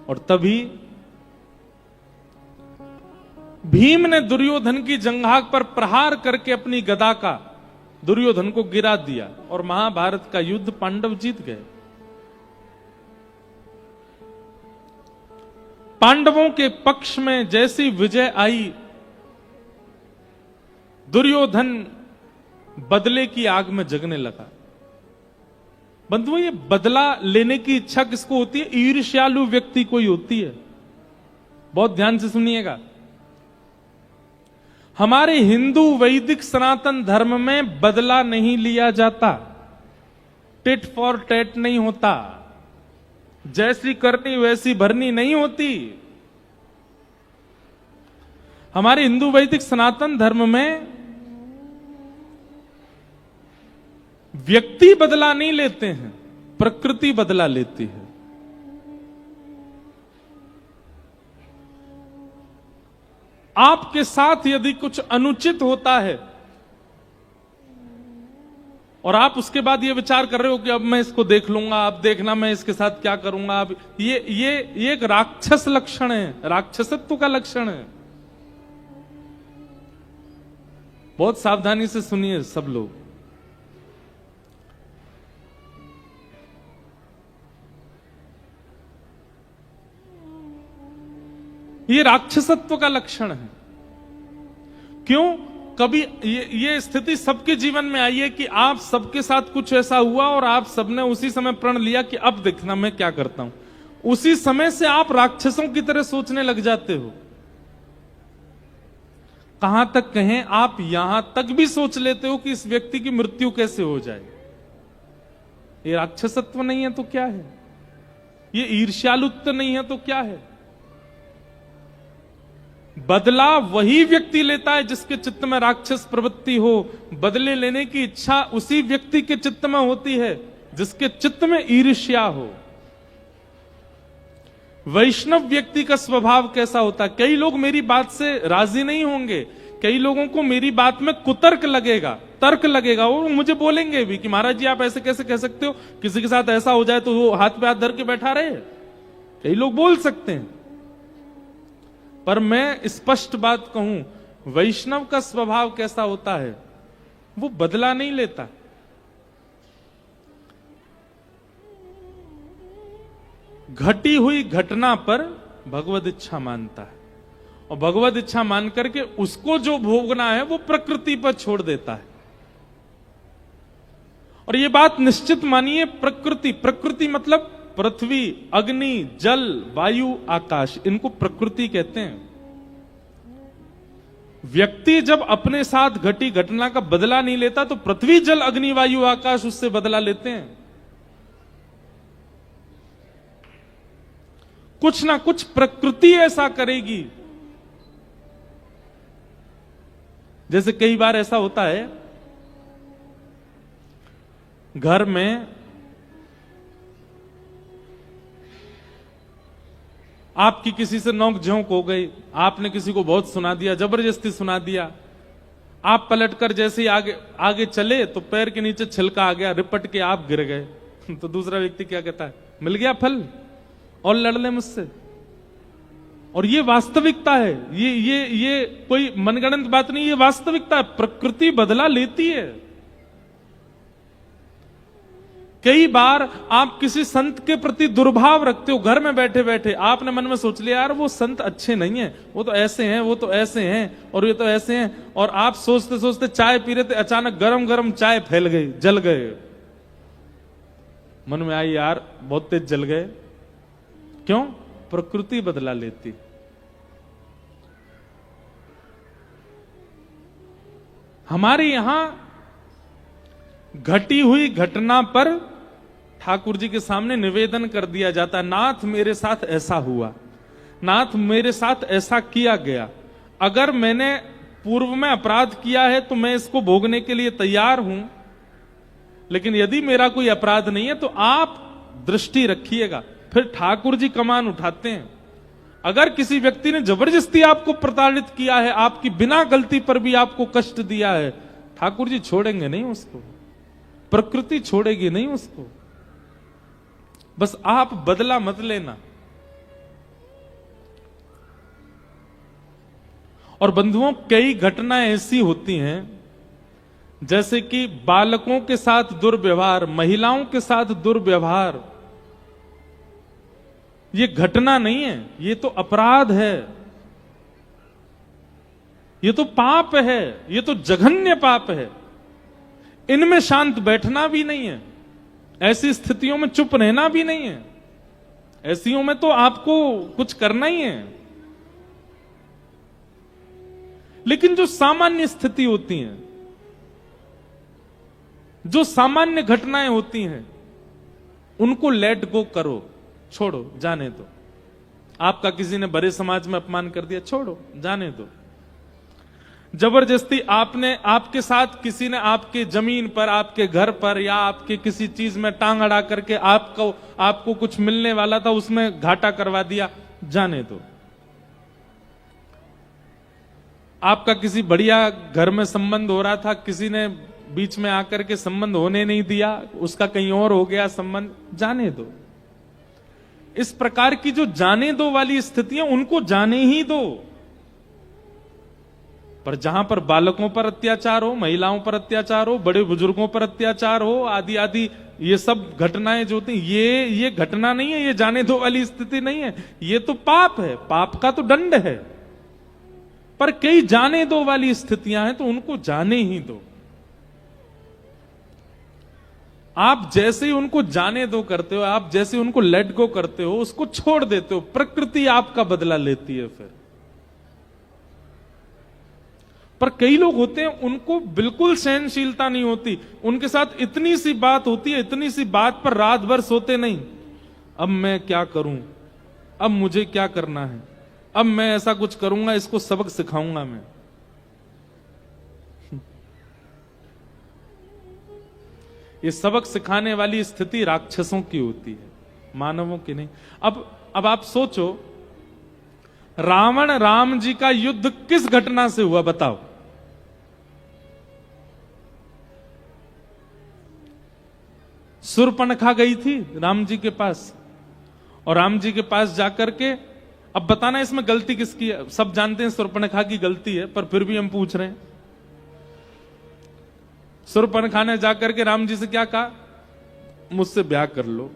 और तभी भीम ने दुर्योधन की जंघाग पर प्रहार करके अपनी गदा का दुर्योधन को गिरा दिया और महाभारत का युद्ध पांडव जीत गए। पांडवों के पक्ष में जैसी विजय आई, दुर्योधन बदले की आग में जगने लगा। बंधुओं, ये बदला लेने की इच्छा किसको होती है? ईर्ष्यालु व्यक्ति को ही होती है। बहुत ध्यान से सुनिएगा। हमारे हिंदू वैदिक सनातन धर्म में बदला नहीं लिया जाता, टिट फॉर टैट नहीं होता, जैसी करनी वैसी भरनी नहीं होती। हमारे हिंदू वैदिक सनातन धर्म में व्यक्ति बदला नहीं लेते हैं, प्रकृति बदला लेती है। आपके साथ यदि कुछ अनुचित होता है और आप उसके बाद ये विचार कर रहे हो कि अब मैं इसको देख लूंगा, अब देखना मैं इसके साथ क्या करूंगा, अब ये एक राक्षस लक्षण है, राक्षसत्व का लक्षण है। बहुत सावधानी से सुनिए सब लोग। ये राक्षसत्व का लक्षण है। क्यों? कभी ये स्थिति सबके जीवन में आई है कि आप सबके साथ कुछ ऐसा हुआ और आप सबने उसी समय प्रण लिया कि अब देखना मैं क्या करता हूं। उसी समय से आप राक्षसों की तरह सोचने लग जाते हो। कहां तक कहें, आप यहां तक भी सोच लेते हो कि इस व्यक्ति की मृत्यु कैसे हो जाए। ये राक्षसत्व नहीं है तो क्या है? ये ईर्ष्यालुत्व नहीं है तो क्या है? बदला वही व्यक्ति लेता है जिसके चित्त में राक्षस प्रवृत्ति हो। बदले लेने की इच्छा उसी व्यक्ति के चित्त में होती है जिसके चित्त में ईर्ष्या हो। वैष्णव व्यक्ति का स्वभाव कैसा होता है? कई लोग मेरी बात से राजी नहीं होंगे, कई लोगों को मेरी बात में कुतर्क लगेगा, तर्क लगेगा। वो मुझे बोलेंगे भी कि महाराज जी आप ऐसे कैसे कह सकते हो, किसी के साथ ऐसा हो जाए तो वो हाथ पे हाथ धर के बैठा रहे। कई लोग बोल सकते हैं, पर मैं स्पष्ट बात कहूं, वैष्णव का स्वभाव कैसा होता है? वो बदला नहीं लेता। घटी हुई घटना पर भगवद इच्छा मानता है और भगवद इच्छा मान करके उसको जो भोगना है वो प्रकृति पर छोड़ देता है। और ये बात निश्चित मानिए, प्रकृति मतलब पृथ्वी, अग्नि, जल, वायु, आकाश, इनको प्रकृति कहते हैं। व्यक्ति जब अपने साथ घटी घटना का बदला नहीं लेता तो पृथ्वी, जल, अग्नि, वायु, आकाश उससे बदला लेते हैं। कुछ ना कुछ प्रकृति ऐसा करेगी। जैसे कई बार ऐसा होता है, घर में आपकी किसी से नोक झोंक हो गई, आपने किसी को बहुत सुना दिया, जबरदस्ती सुना दिया। आप पलटकर जैसे ही आगे चले तो पैर के नीचे छिलका आ गया, रिपट के आप गिर गए। तो दूसरा व्यक्ति क्या कहता है? मिल गया फल और लड़ ले मुझसे। और ये वास्तविकता है, ये कोई मनगढ़ंत बात नहीं, ये वास्तविकता है। प्रकृति बदला लेती है। कई बार आप किसी संत के प्रति दुर्भाव रखते हो, घर में बैठे बैठे आपने मन में सोच लिया यार वो संत अच्छे नहीं है, वो तो ऐसे हैं, वो तो ऐसे हैं, और ये तो ऐसे हैं। और आप सोचते सोचते चाय पी रहे थे, अचानक गरम गरम चाय फैल गई, जल गए। मन में आई यार बहुत तेज जल गए। क्यों? प्रकृति बदला लेती। हमारे यहां घटी हुई घटना पर ठाकुर जी के सामने निवेदन कर दिया जाता है, नाथ मेरे साथ ऐसा हुआ, नाथ मेरे साथ ऐसा किया गया। अगर मैंने पूर्व में अपराध किया है तो मैं इसको भोगने के लिए तैयार हूं, लेकिन यदि मेरा कोई अपराध नहीं है तो आप दृष्टि रखिएगा। फिर ठाकुर जी कमान उठाते हैं। अगर किसी व्यक्ति ने जबरदस्ती आपको प्रताड़ित किया है, आपकी बिना गलती पर भी आपको कष्ट दिया है, ठाकुर जी छोड़ेंगे नहीं उसको, प्रकृति छोड़ेगी नहीं उसको। बस आप बदला मत लेना। और बंधुओं, कई घटनाएं ऐसी होती हैं जैसे कि बालकों के साथ दुर्व्यवहार, महिलाओं के साथ दुर्व्यवहार, ये घटना नहीं है, ये तो अपराध है, ये तो पाप है, ये तो जघन्य पाप है। इनमें शांत बैठना भी नहीं है, ऐसी स्थितियों में चुप रहना भी नहीं है, ऐसियों में तो आपको कुछ करना ही है। लेकिन जो सामान्य स्थिति होती है, जो सामान्य घटनाएं होती हैं, उनको लेट गो करो, छोड़ो, जाने दो। आपका किसी ने बड़े समाज में अपमान कर दिया, छोड़ो, जाने दो। जबरदस्ती आपके साथ किसी ने आपके जमीन पर, आपके घर पर या आपके किसी चीज में टांग अड़ा करके आपको कुछ मिलने वाला था, उसमें घाटा करवा दिया, जाने दो। आपका किसी बढ़िया घर में संबंध हो रहा था, किसी ने बीच में आकर के संबंध होने नहीं दिया, उसका कहीं और हो गया संबंध, जाने दो। इस प्रकार की जो जाने दो वाली स्थितियां, उनको जाने ही दो। पर जहां पर बालकों पर अत्याचार हो, महिलाओं पर अत्याचार हो, बड़े बुजुर्गों पर अत्याचार हो, आदि आदि, ये सब घटनाएं जो होती, ये घटना नहीं है, ये जाने दो वाली स्थिति नहीं है, ये तो पाप है, पाप का तो दंड है। पर कई जाने दो वाली स्थितियां हैं, तो उनको जाने ही दो। आप जैसे ही उनको जाने दो करते हो, आप जैसे उनको लेट गो करते हो, उसको छोड़ देते हो, प्रकृति आपका बदला लेती है फिर। पर कई लोग होते हैं, उनको बिल्कुल सहनशीलता नहीं होती, उनके साथ इतनी सी बात होती है, इतनी सी बात पर रात भर सोते नहीं। अब मैं क्या करूं, अब मुझे क्या करना है, अब मैं ऐसा कुछ करूंगा, इसको सबक सिखाऊंगा मैं। ये सबक सिखाने वाली स्थिति राक्षसों की होती है, मानवों की नहीं। अब आप सोचो, रावण राम जी का युद्ध किस घटना से हुआ, बताओ। शूर्पणखा गई थी राम जी के पास, और राम जी के पास जाकर के, अब बताना इसमें गलती किसकी है। सब जानते हैं शूर्पणखा की गलती है, पर फिर भी हम पूछ रहे हैं। शूर्पणखा ने जाकर के राम जी से क्या कहा, मुझसे ब्याह कर लो,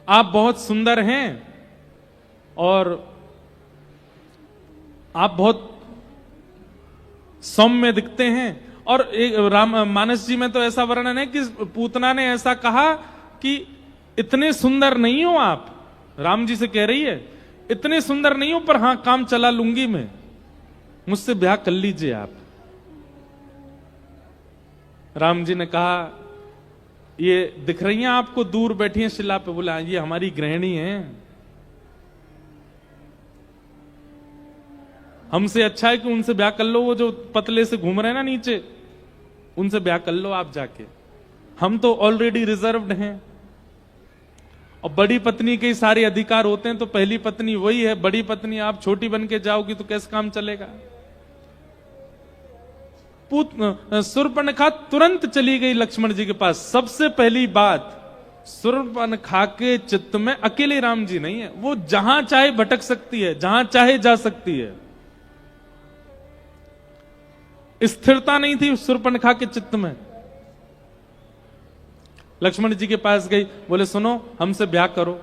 आप बहुत सुंदर हैं और आप बहुत सौम्य दिखते हैं। और मानस जी में तो ऐसा वर्णन है कि पूतना ने ऐसा कहा कि इतने सुंदर नहीं हो आप, राम जी से कह रही है, इतने सुंदर नहीं हो, पर हां काम चला लूंगी मैं, मुझसे ब्याह कर लीजिए आप। राम जी ने कहा, ये दिख रही हैं आपको दूर बैठी हैं शिला पे? बोला, ये हमारी गृहिणी है, हमसे अच्छा है कि उनसे ब्याह कर लो, वो जो पतले से घूम रहे हैं ना नीचे, उनसे ब्याह कर लो आप जाके, हम तो ऑलरेडी रिजर्व्ड हैं। और बड़ी पत्नी के सारे अधिकार होते हैं, तो पहली पत्नी वही है, बड़ी पत्नी आप छोटी बन के जाओगी तो कैसे काम चलेगा। शूर्पणखा तुरंत चली गई लक्ष्मण जी के पास। सबसे पहली बात, शूर्पणखा के चित्त में अकेले राम जी नहीं है, वो जहां चाहे भटक सकती है, जहां चाहे जा सकती है। स्थिरता नहीं थी शूर्पणखा के चित्त में। लक्ष्मण जी के पास गई, बोले सुनो, हमसे ब्याह करो।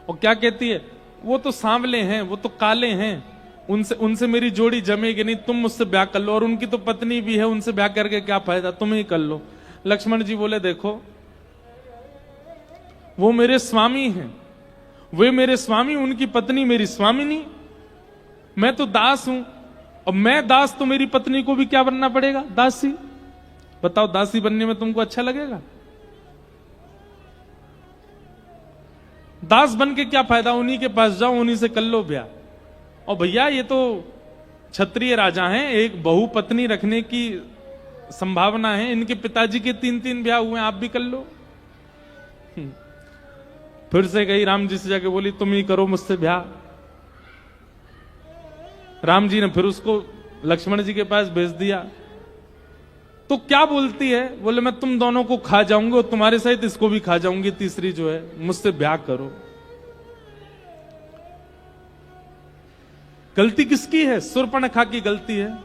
और क्या कहती है, वो तो सांवले हैं, वो तो काले हैं, उनसे मेरी जोड़ी जमेगी नहीं, तुम मुझसे ब्याह कर लो। और उनकी तो पत्नी भी है, उनसे ब्याह करके क्या फायदा, तुम ही कर लो। लक्ष्मण जी बोले, देखो वो मेरे स्वामी हैं, वे मेरे स्वामी, उनकी पत्नी मेरी स्वामिनी, मैं तो दास हूं। और मैं दास, तो मेरी पत्नी को भी क्या बनना पड़ेगा, दासी। बताओ, दासी बनने में तुमको अच्छा लगेगा? दास बन के क्या फायदा, उन्हीं के पास जाओ, उन्हीं से कर लो ब्याह। और भैया ये तो क्षत्रिय राजा हैं, एक बहु पत्नी रखने की संभावना है, इनके पिताजी के 3-3 ब्याह हुए, आप भी कर लो। फिर से गई राम जी से जाके बोली, तुम ही करो मुझसे ब्याह। राम जी ने फिर उसको लक्ष्मण जी के पास भेज दिया। तो क्या बोलती है, बोले मैं तुम दोनों को खा जाऊंगी और तुम्हारे सहित इसको भी खा जाऊंगी, तीसरी जो है, मुझसे ब्याह करो। गलती किसकी है? शूर्पणखा की गलती है।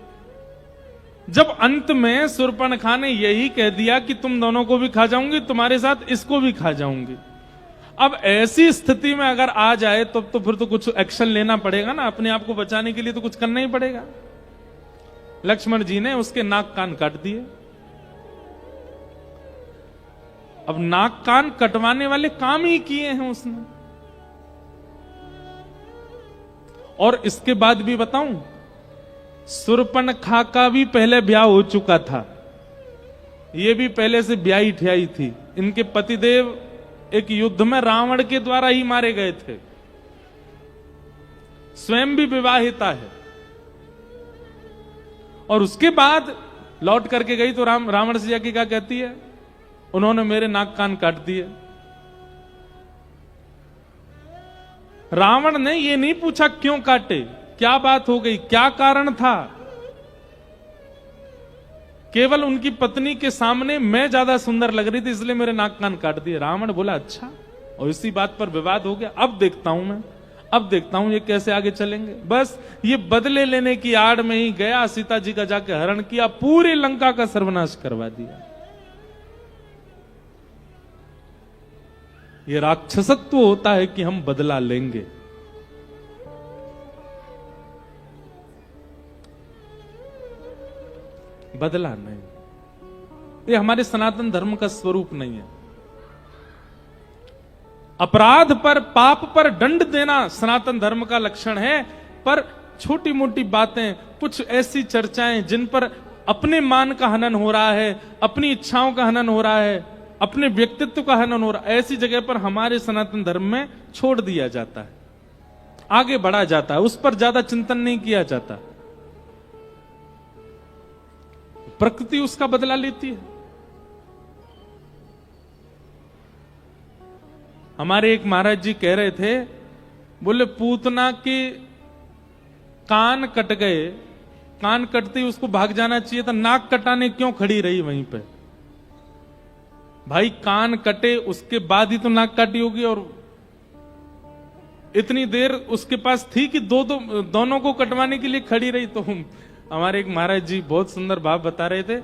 जब अंत में शूर्पणखा ने यही कह दिया कि तुम दोनों को भी खा जाऊंगी, तुम्हारे साथ इसको भी खा जाऊंगी। अब ऐसी स्थिति में अगर आ जाए तो फिर तो कुछ एक्शन लेना पड़ेगा ना, अपने आप को बचाने के लिए तो कुछ करना ही पड़ेगा। लक्ष्मण जी ने उसके नाक कान काट दिए। अब नाक कान कटवाने वाले काम ही किए हैं उसने। और इसके बाद भी बताऊं, शूर्पणखा का भी पहले ब्याह हो चुका था, ये भी पहले से ब्याही ठियाई थी। इनके पतिदेव एक युद्ध में रावण के द्वारा ही मारे गए थे, स्वयं भी विवाहिता है। और उसके बाद लौट करके गई तो रावण से जाके क्या कहती है? उन्होंने मेरे नाक कान काट दिए। रावण ने ये नहीं पूछा क्यों काटे, क्या बात हो गई, क्या कारण था। केवल उनकी पत्नी के सामने मैं ज्यादा सुंदर लग रही थी इसलिए मेरे नाक कान काट दिए। रावण बोला अच्छा, और इसी बात पर विवाद हो गया। अब देखता हूं ये कैसे आगे चलेंगे। बस ये बदले लेने की आड़ में ही गया, सीता जी का जाके हरण किया, पूरी लंका का सर्वनाश करवा दिया। ये राक्षसत्व होता है कि हम बदला लेंगे। बदला नहीं, ये हमारे सनातन धर्म का स्वरूप नहीं है। अपराध पर, पाप पर दंड देना सनातन धर्म का लक्षण है, पर छोटी मोटी बातें, कुछ ऐसी चर्चाएं जिन पर अपने मान का हनन हो रहा है, अपनी इच्छाओं का हनन हो रहा है, अपने व्यक्तित्व का हनन हो रहा है, ऐसी जगह पर हमारे सनातन धर्म में छोड़ दिया जाता है, आगे बढ़ा जाता है, उस पर ज्यादा चिंतन नहीं किया जाता। प्रकृति उसका बदला लेती है। हमारे एक महाराज जी कह रहे थे, बोले पूतना के कान कट गए, कान कटते ही उसको भाग जाना चाहिए था, नाक कटाने क्यों खड़ी रही वहीं पे? भाई कान कटे उसके बाद ही तो नाक काटी होगी, और इतनी देर उसके पास थी कि दोनों को कटवाने के लिए खड़ी रही। तो हमारे एक महाराज जी बहुत सुंदर भाव बता रहे थे,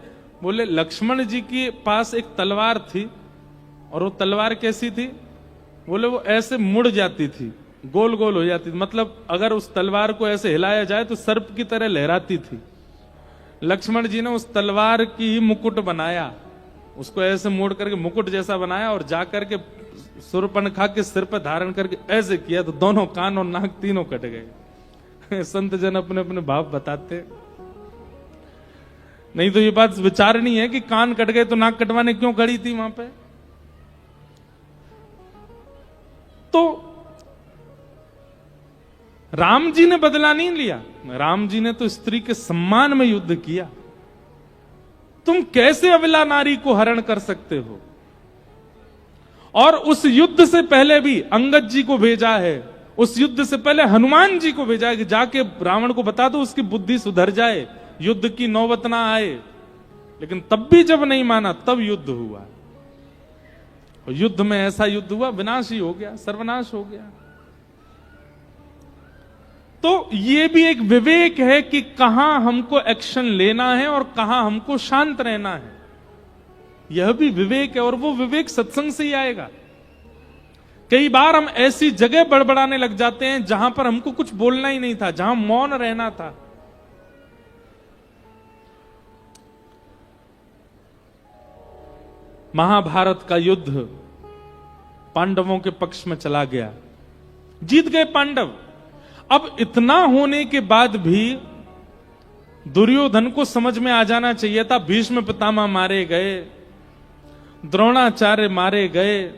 बोले लक्ष्मण जी के पास एक तलवार थी, और वो तलवार कैसी थी? बोले वो ऐसे मुड़ जाती थी, गोल गोल हो जाती थी, मतलब अगर उस तलवार को ऐसे हिलाया जाए तो सर्प की तरह लहराती थी। लक्ष्मण जी ने उस तलवार की ही मुकुट बनाया, उसको ऐसे मोड़ करके मुकुट जैसा बनाया, और जाकर के शूर्पणखा के सिर पर धारण करके ऐसे किया तो दोनों कान और नाक तीनों कट गए। संत जन अपने अपने भाव बताते, नहीं तो ये बात विचारनी है कि कान कट गए तो नाक कटवाने क्यों खड़ी थी वहां पे। तो राम जी ने बदला नहीं लिया, राम जी ने तो स्त्री के सम्मान में युद्ध किया। तुम कैसे अबला नारी को हरण कर सकते हो? और उस युद्ध से पहले भी अंगद जी को भेजा है, उस युद्ध से पहले हनुमान जी को भेजा है कि जाके रावण को बता दो उसकी बुद्धि सुधर जाए, युद्ध की नौबत ना आए। लेकिन तब भी जब नहीं माना तब युद्ध हुआ, और युद्ध में ऐसा युद्ध हुआ विनाश ही हो गया, सर्वनाश हो गया। तो ये भी एक विवेक है कि कहां हमको एक्शन लेना है और कहां हमको शांत रहना है, यह भी विवेक है, और वो विवेक सत्संग से ही आएगा। कई बार हम ऐसी जगह बड़बड़ाने लग जाते हैं जहां पर हमको कुछ बोलना ही नहीं था, जहां मौन रहना था। महाभारत का युद्ध पांडवों के पक्ष में चला गया, जीत गए पांडव। अब इतना होने के बाद भी दुर्योधन को समझ में आ जाना चाहिए था, भीष्म पितामह मारे गए, द्रोणाचार्य मारे गए,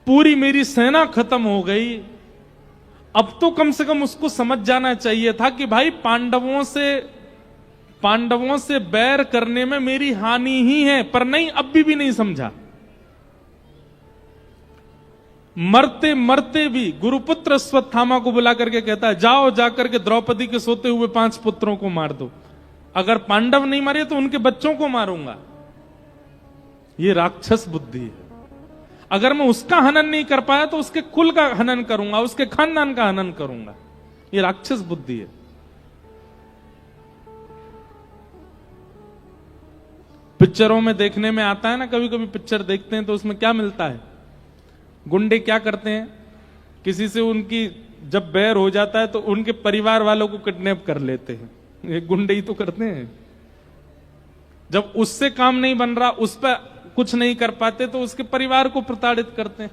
पूरी मेरी सेना खत्म हो गई। अब तो कम से कम उसको समझ जाना चाहिए था कि भाई पांडवों से बैर करने में मेरी हानि ही है, पर नहीं, अब भी नहीं समझा। मरते मरते भी गुरुपुत्र अश्वत्थामा को बुला करके कहता है, जाओ जाकर के द्रौपदी के सोते हुए 5 पुत्रों को मार दो, अगर पांडव नहीं मारे तो उनके बच्चों को मारूंगा। ये राक्षस बुद्धि है। अगर मैं उसका हनन नहीं कर पाया तो उसके कुल का हनन करूंगा, उसके खानदान का हनन करूंगा। ये राक्षस बुद्धि है। पिक्चरों में देखने में आता है ना, कभी कभी पिक्चर देखते हैं तो उसमें क्या मिलता है, गुंडे क्या करते हैं, किसी से उनकी जब बैर हो जाता है तो उनके परिवार वालों को किडनैप कर लेते हैं। ये गुंडे ही तो करते हैं। जब उससे काम नहीं बन रहा, उस पर कुछ नहीं कर पाते तो उसके परिवार को प्रताड़ित करते हैं।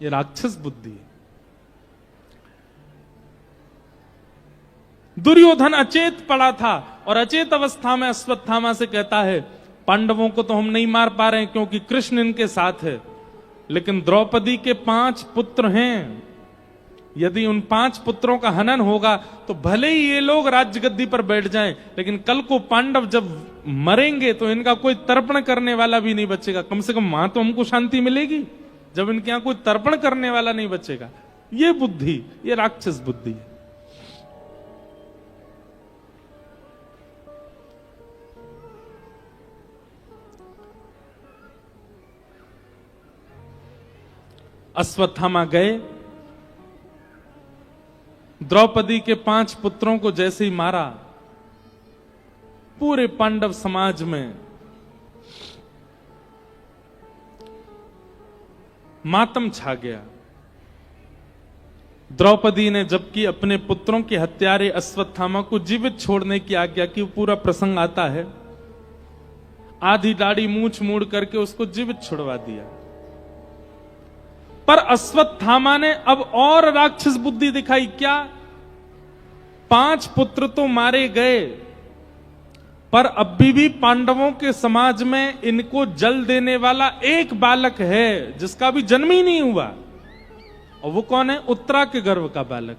ये राक्षस बुद्धि है। दुर्योधन अचेत पड़ा था और अचेत अवस्था में अश्वत्थामा से कहता है, पांडवों को तो हम नहीं मार पा रहे हैं क्योंकि कृष्ण इनके साथ है, लेकिन द्रौपदी के 5 पुत्र हैं। यदि उन 5 पुत्रों का हनन होगा तो भले ही ये लोग राजगद्दी पर बैठ जाएं, लेकिन कल को पांडव जब मरेंगे तो इनका कोई तर्पण करने वाला भी नहीं बचेगा। कम से कम वहां तो हमको शांति मिलेगी, जब इनके यहां कोई तर्पण करने वाला नहीं बचेगा। ये बुद्धि, ये राक्षस बुद्धि है। अश्वत्थामा गए, द्रौपदी के 5 पुत्रों को जैसे ही मारा, पूरे पांडव समाज में मातम छा गया। द्रौपदी ने जबकि अपने पुत्रों के हत्यारे अश्वत्थामा को जीवित छोड़ने की आज्ञा की, पूरा प्रसंग आता है, आधी दाढ़ी मूंछ मूड़ करके उसको जीवित छुड़वा दिया। पर अश्वत्थामा ने अब और राक्षस बुद्धि दिखाई। क्या? 5 पुत्र तो मारे गए, पर अभी भी पांडवों के समाज में इनको जल देने वाला एक बालक है जिसका भी जन्म ही नहीं हुआ। और वो कौन है? उत्तरा के गर्भ का बालक।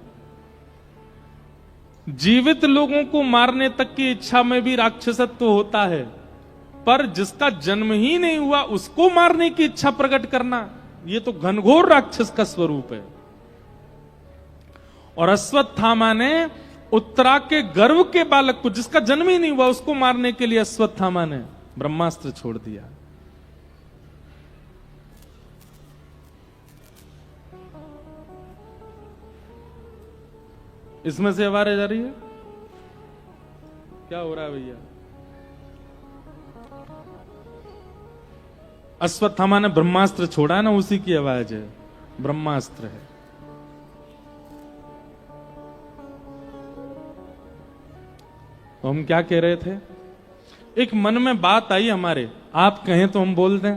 जीवित लोगों को मारने तक की इच्छा में भी राक्षसत्व होता है, पर जिसका जन्म ही नहीं हुआ उसको मारने की इच्छा प्रकट करना, ये तो घनघोर राक्षस का स्वरूप है। और अश्वत्थामा ने उत्तरा के गर्भ के बालक को, जिसका जन्म ही नहीं हुआ, उसको मारने के लिए अश्वत्थामा ने ब्रह्मास्त्र छोड़ दिया। इसमें से आवाज जा रही है? क्या हो रहा है भैया? अश्वत्थामा ने ब्रह्मास्त्र छोड़ा ना, उसी की आवाज है, ब्रह्मास्त्र है। तो हम क्या कह रहे थे? एक मन में बात आई हमारे, आप कहें तो हम बोल दें।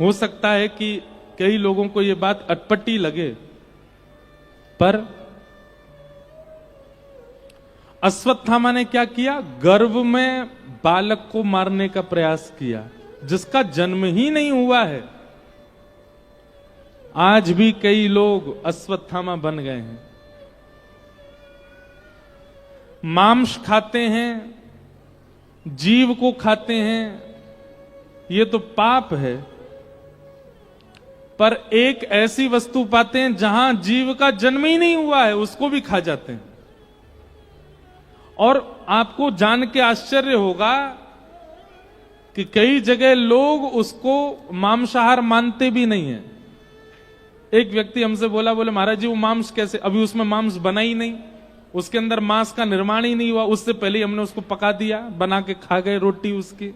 हो सकता है कि कई लोगों को यह बात अटपटी लगे, पर अश्वत्थामा ने क्या किया? गर्भ में बालक को मारने का प्रयास किया जिसका जन्म ही नहीं हुआ है। आज भी कई लोग अश्वत्थामा बन गए हैं, मांस खाते हैं, जीव को खाते हैं, ये तो पाप है। पर एक ऐसी वस्तु पाते हैं जहां जीव का जन्म ही नहीं हुआ है, उसको भी खा जाते हैं। और आपको जान के आश्चर्य होगा कि कई जगह लोग उसको मांसाहार मानते भी नहीं है। एक व्यक्ति हमसे बोला, बोले महाराज जी वो मांस कैसे? अभी उसमें मांस बना ही नहीं, उसके अंदर मांस का निर्माण ही नहीं हुआ, उससे पहले ही हमने उसको पका दिया, बना के खा गए रोटी उसकी।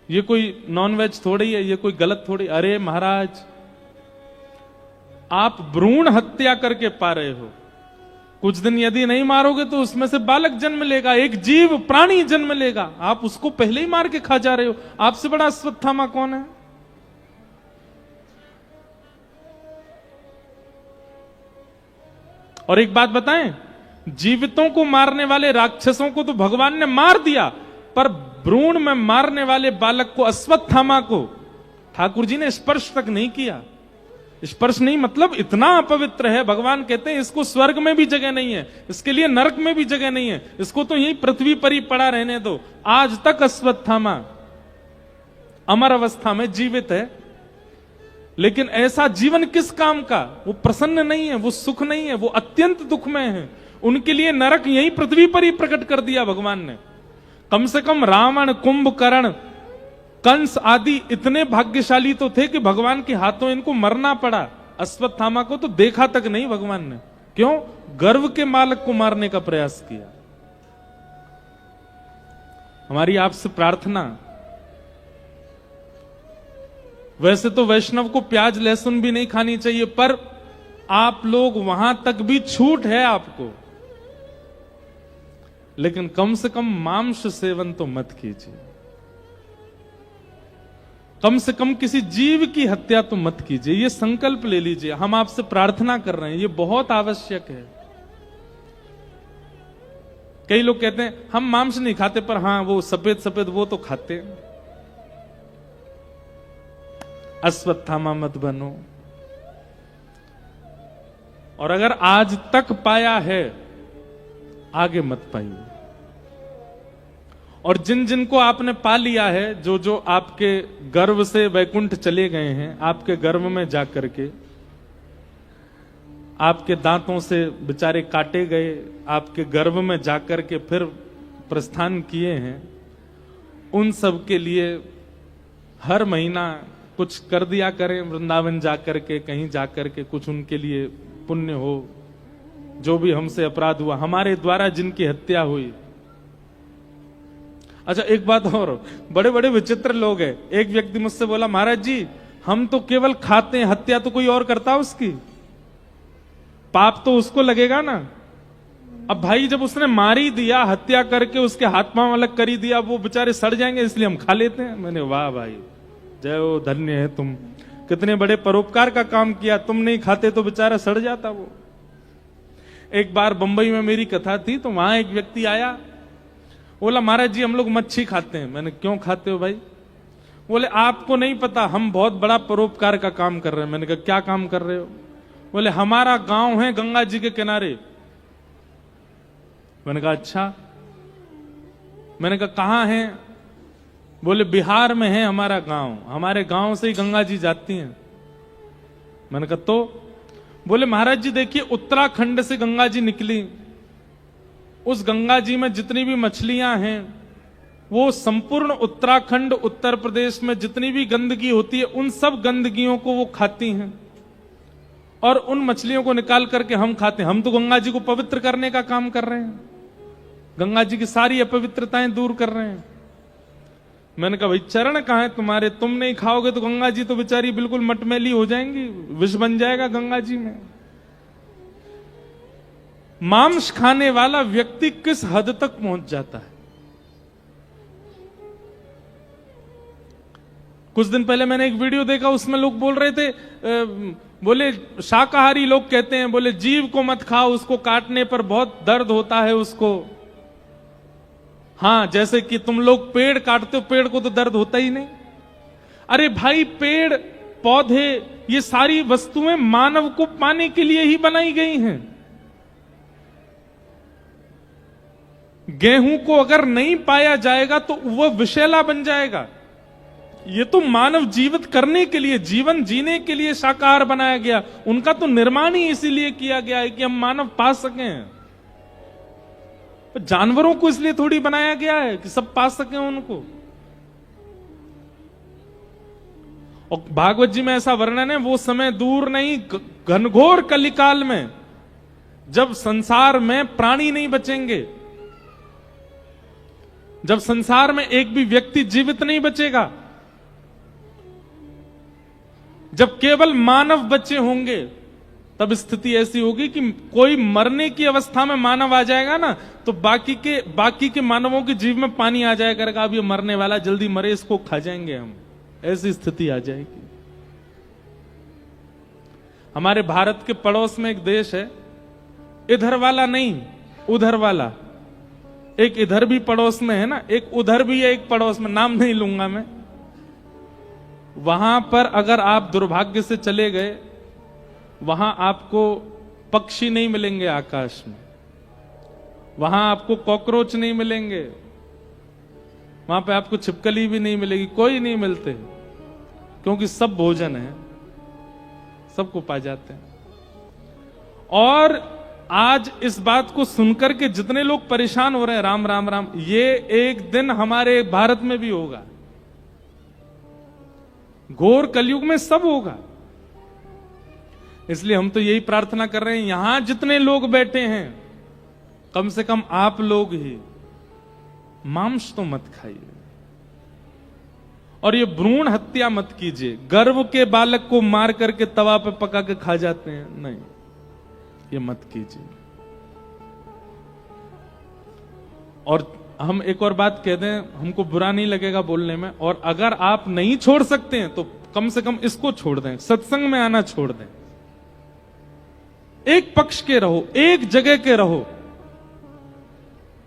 ये कोई नॉनवेज थोड़ी है, ये कोई गलत थोड़ी। अरे महाराज, आप भ्रूण हत्या करके पा रहे हो। कुछ दिन यदि नहीं मारोगे तो उसमें से बालक जन्म लेगा, एक जीव प्राणी जन्म लेगा, आप उसको पहले ही मार के खा जा रहे हो। आपसे बड़ा अश्वत्थामा कौन है? और एक बात बताएं, जीवितों को मारने वाले राक्षसों को तो भगवान ने मार दिया, पर भ्रूण में मारने वाले बालक को, अश्वत्थामा को, ठाकुर जी ने स्पर्श तक नहीं किया। स्पर्श नहीं मतलब इतना अपवित्र है, भगवान कहते हैं इसको स्वर्ग में भी जगह नहीं है, इसके लिए नरक में भी जगह नहीं है, इसको तो यही पृथ्वी पर ही पड़ा रहने दो। आज तक अश्वत्थामा अमर अवस्था में जीवित है, लेकिन ऐसा जीवन किस काम का? वो प्रसन्न नहीं है, वो सुख नहीं है, वो अत्यंत दुख में है। उनके लिए नरक यही पृथ्वी पर ही प्रकट कर दिया भगवान ने। कम से कम रावण, कुंभकर्ण कंस आदि इतने भाग्यशाली तो थे कि भगवान के हाथों इनको मरना पड़ा। अश्वत्थामा को तो देखा तक नहीं भगवान ने। क्यों? गर्व के मालक को मारने का प्रयास किया। हमारी आपसे प्रार्थना, वैसे तो वैष्णव को प्याज लहसुन भी नहीं खानी चाहिए, पर आप लोग वहां तक भी छूट है आपको, लेकिन कम से कम मांस सेवन तो मत कीजिए। कम से कम किसी जीव की हत्या तो मत कीजिए। ये संकल्प ले लीजिए। हम आपसे प्रार्थना कर रहे हैं, ये बहुत आवश्यक है। कई लोग कहते हैं हम मांस नहीं खाते, पर हां वो सफेद सफेद वो तो खाते हैं। अश्वत्थामा मत बनो। और अगर आज तक पाया है, आगे मत पाइए। और जिन जिन को आपने पा लिया है, जो जो आपके गर्भ से वैकुंठ चले गए हैं, आपके गर्भ में जाकर के आपके दांतों से बेचारे काटे गए, आपके गर्भ में जाकर के फिर प्रस्थान किए हैं, उन सब के लिए हर महीना कुछ कर दिया करें। वृंदावन जाकर के, कहीं जाकर के कुछ उनके लिए पुण्य हो। जो भी हमसे अपराध हुआ, हमारे द्वारा जिनकी हत्या हुई। अच्छा, एक बात और, बड़े बड़े विचित्र लोग हैं। एक व्यक्ति मुझसे बोला, महाराज जी हम तो केवल खाते हैं, हत्या तो कोई और करता उसकी, पाप तो उसको लगेगा ना। अब भाई जब उसने मार ही दिया, हत्या करके उसके हाथ पांव अलग कर ही दिया, वो बेचारे सड़ जाएंगे, इसलिए हम खा लेते हैं। मैंने वाह भाई, जय हो, धन्य है तुम, कितने बड़े परोपकार का काम किया। तुम नहीं खाते तो बेचारा सड़ जाता वो। एक बार बंबई में मेरी कथा थी, तो वहां एक व्यक्ति आया, बोला महाराज जी हम लोग मच्छी खाते हैं। मैंने क्यों खाते हो भाई? बोले आपको नहीं पता, हम बहुत बड़ा परोपकार का काम कर रहे हैं। मैंने कहा क्या काम कर रहे हो? बोले हमारा गांव है गंगा जी के किनारे। मैंने कहा अच्छा। मैंने कहा कहां है? बोले बिहार में है हमारा गांव, हमारे गांव से ही गंगा जी जाती हैं। मैंने कहा तो? बोले महाराज जी देखिए, उत्तराखंड से गंगा जी निकली, उस गंगा जी में जितनी भी मछलियां हैं, वो संपूर्ण उत्तराखंड उत्तर प्रदेश में जितनी भी गंदगी होती है, उन सब गंदगियों को वो खाती हैं, और उन मछलियों को निकाल करके हम खाते हैं। हम तो गंगा जी को पवित्र करने का काम कर रहे हैं, गंगा जी की सारी अपवित्रताएं दूर कर रहे हैं। मैंने कहा भाई चरण कहां है तुम्हारे? तुम नहीं खाओगे तो गंगा जी तो बेचारी बिल्कुल मटमैली हो जाएंगी, विष बन जाएगा गंगा जी में। मांस खाने वाला व्यक्ति किस हद तक पहुंच जाता है। कुछ दिन पहले मैंने एक वीडियो देखा, उसमें लोग बोल रहे थे, बोले शाकाहारी लोग कहते हैं, बोले जीव को मत खाओ, उसको काटने पर बहुत दर्द होता है उसको। हाँ, जैसे कि तुम लोग पेड़ काटते हो, पेड़ को तो दर्द होता ही नहीं। अरे भाई, पेड़ पौधे ये सारी वस्तुएं मानव को पाने के लिए ही बनाई गई हैं। गेहूं को अगर नहीं पाया जाएगा तो वह विषैला बन जाएगा। ये तो मानव जीवित करने के लिए, जीवन जीने के लिए शाकाहार बनाया गया। उनका तो निर्माण ही इसीलिए किया गया है कि हम मानव पा सकें। जानवरों को इसलिए थोड़ी बनाया गया है कि सब पा सकें उनको। और भागवत जी में ऐसा वर्णन है, वो समय दूर नहीं, घनघोर कलिकाल में, जब संसार में प्राणी नहीं बचेंगे, जब संसार में एक भी व्यक्ति जीवित नहीं बचेगा, जब केवल मानव बचे होंगे, तब स्थिति ऐसी होगी कि कोई मरने की अवस्था में मानव आ जाएगा ना, तो बाकी के मानवों के जीव में पानी आ जाया करेगा। अब ये मरने वाला, जल्दी मरे, इसको खा जाएंगे हम, ऐसी स्थिति आ जाएगी। हमारे भारत के पड़ोस में एक देश है, इधर वाला नहीं उधर वाला, एक इधर भी पड़ोस में है ना, एक उधर भी है, एक पड़ोस में, नाम नहीं लूंगा मैं। वहां पर अगर आप दुर्भाग्य से चले गए, वहां आपको पक्षी नहीं मिलेंगे आकाश में, वहां आपको कॉकरोच नहीं मिलेंगे, वहां पे आपको छिपकली भी नहीं मिलेगी, कोई नहीं मिलते, क्योंकि सब भोजन है, सबको पा जाते हैं। और आज इस बात को सुनकर के जितने लोग परेशान हो रहे हैं, राम राम राम, ये एक दिन हमारे भारत में भी होगा। घोर कलयुग में सब होगा। इसलिए हम तो यही प्रार्थना कर रहे हैं, यहां जितने लोग बैठे हैं कम से कम आप लोग ही मांस तो मत खाइए, और ये भ्रूण हत्या मत कीजिए। गर्भ के बालक को मार करके तवा पे पका के खा जाते हैं, नहीं, ये मत कीजिए। और हम एक और बात कह दें, हमको बुरा नहीं लगेगा बोलने में, और अगर आप नहीं छोड़ सकते हैं तो कम से कम इसको छोड़ दें, सत्संग में आना छोड़ दें। एक पक्ष के रहो, एक जगह के रहो।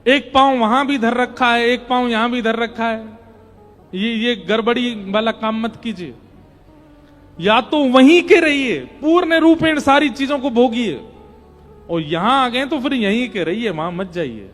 एक पांव वहां भी धर रखा है, एक पांव यहां भी धर रखा है, ये गड़बड़ी वाला काम मत कीजिए। या तो वहीं के रहिए, पूर्ण रूपेण सारी चीजों को भोगिए, और यहां आ गए तो फिर यहीं के रहिए, वहां मत जाइए।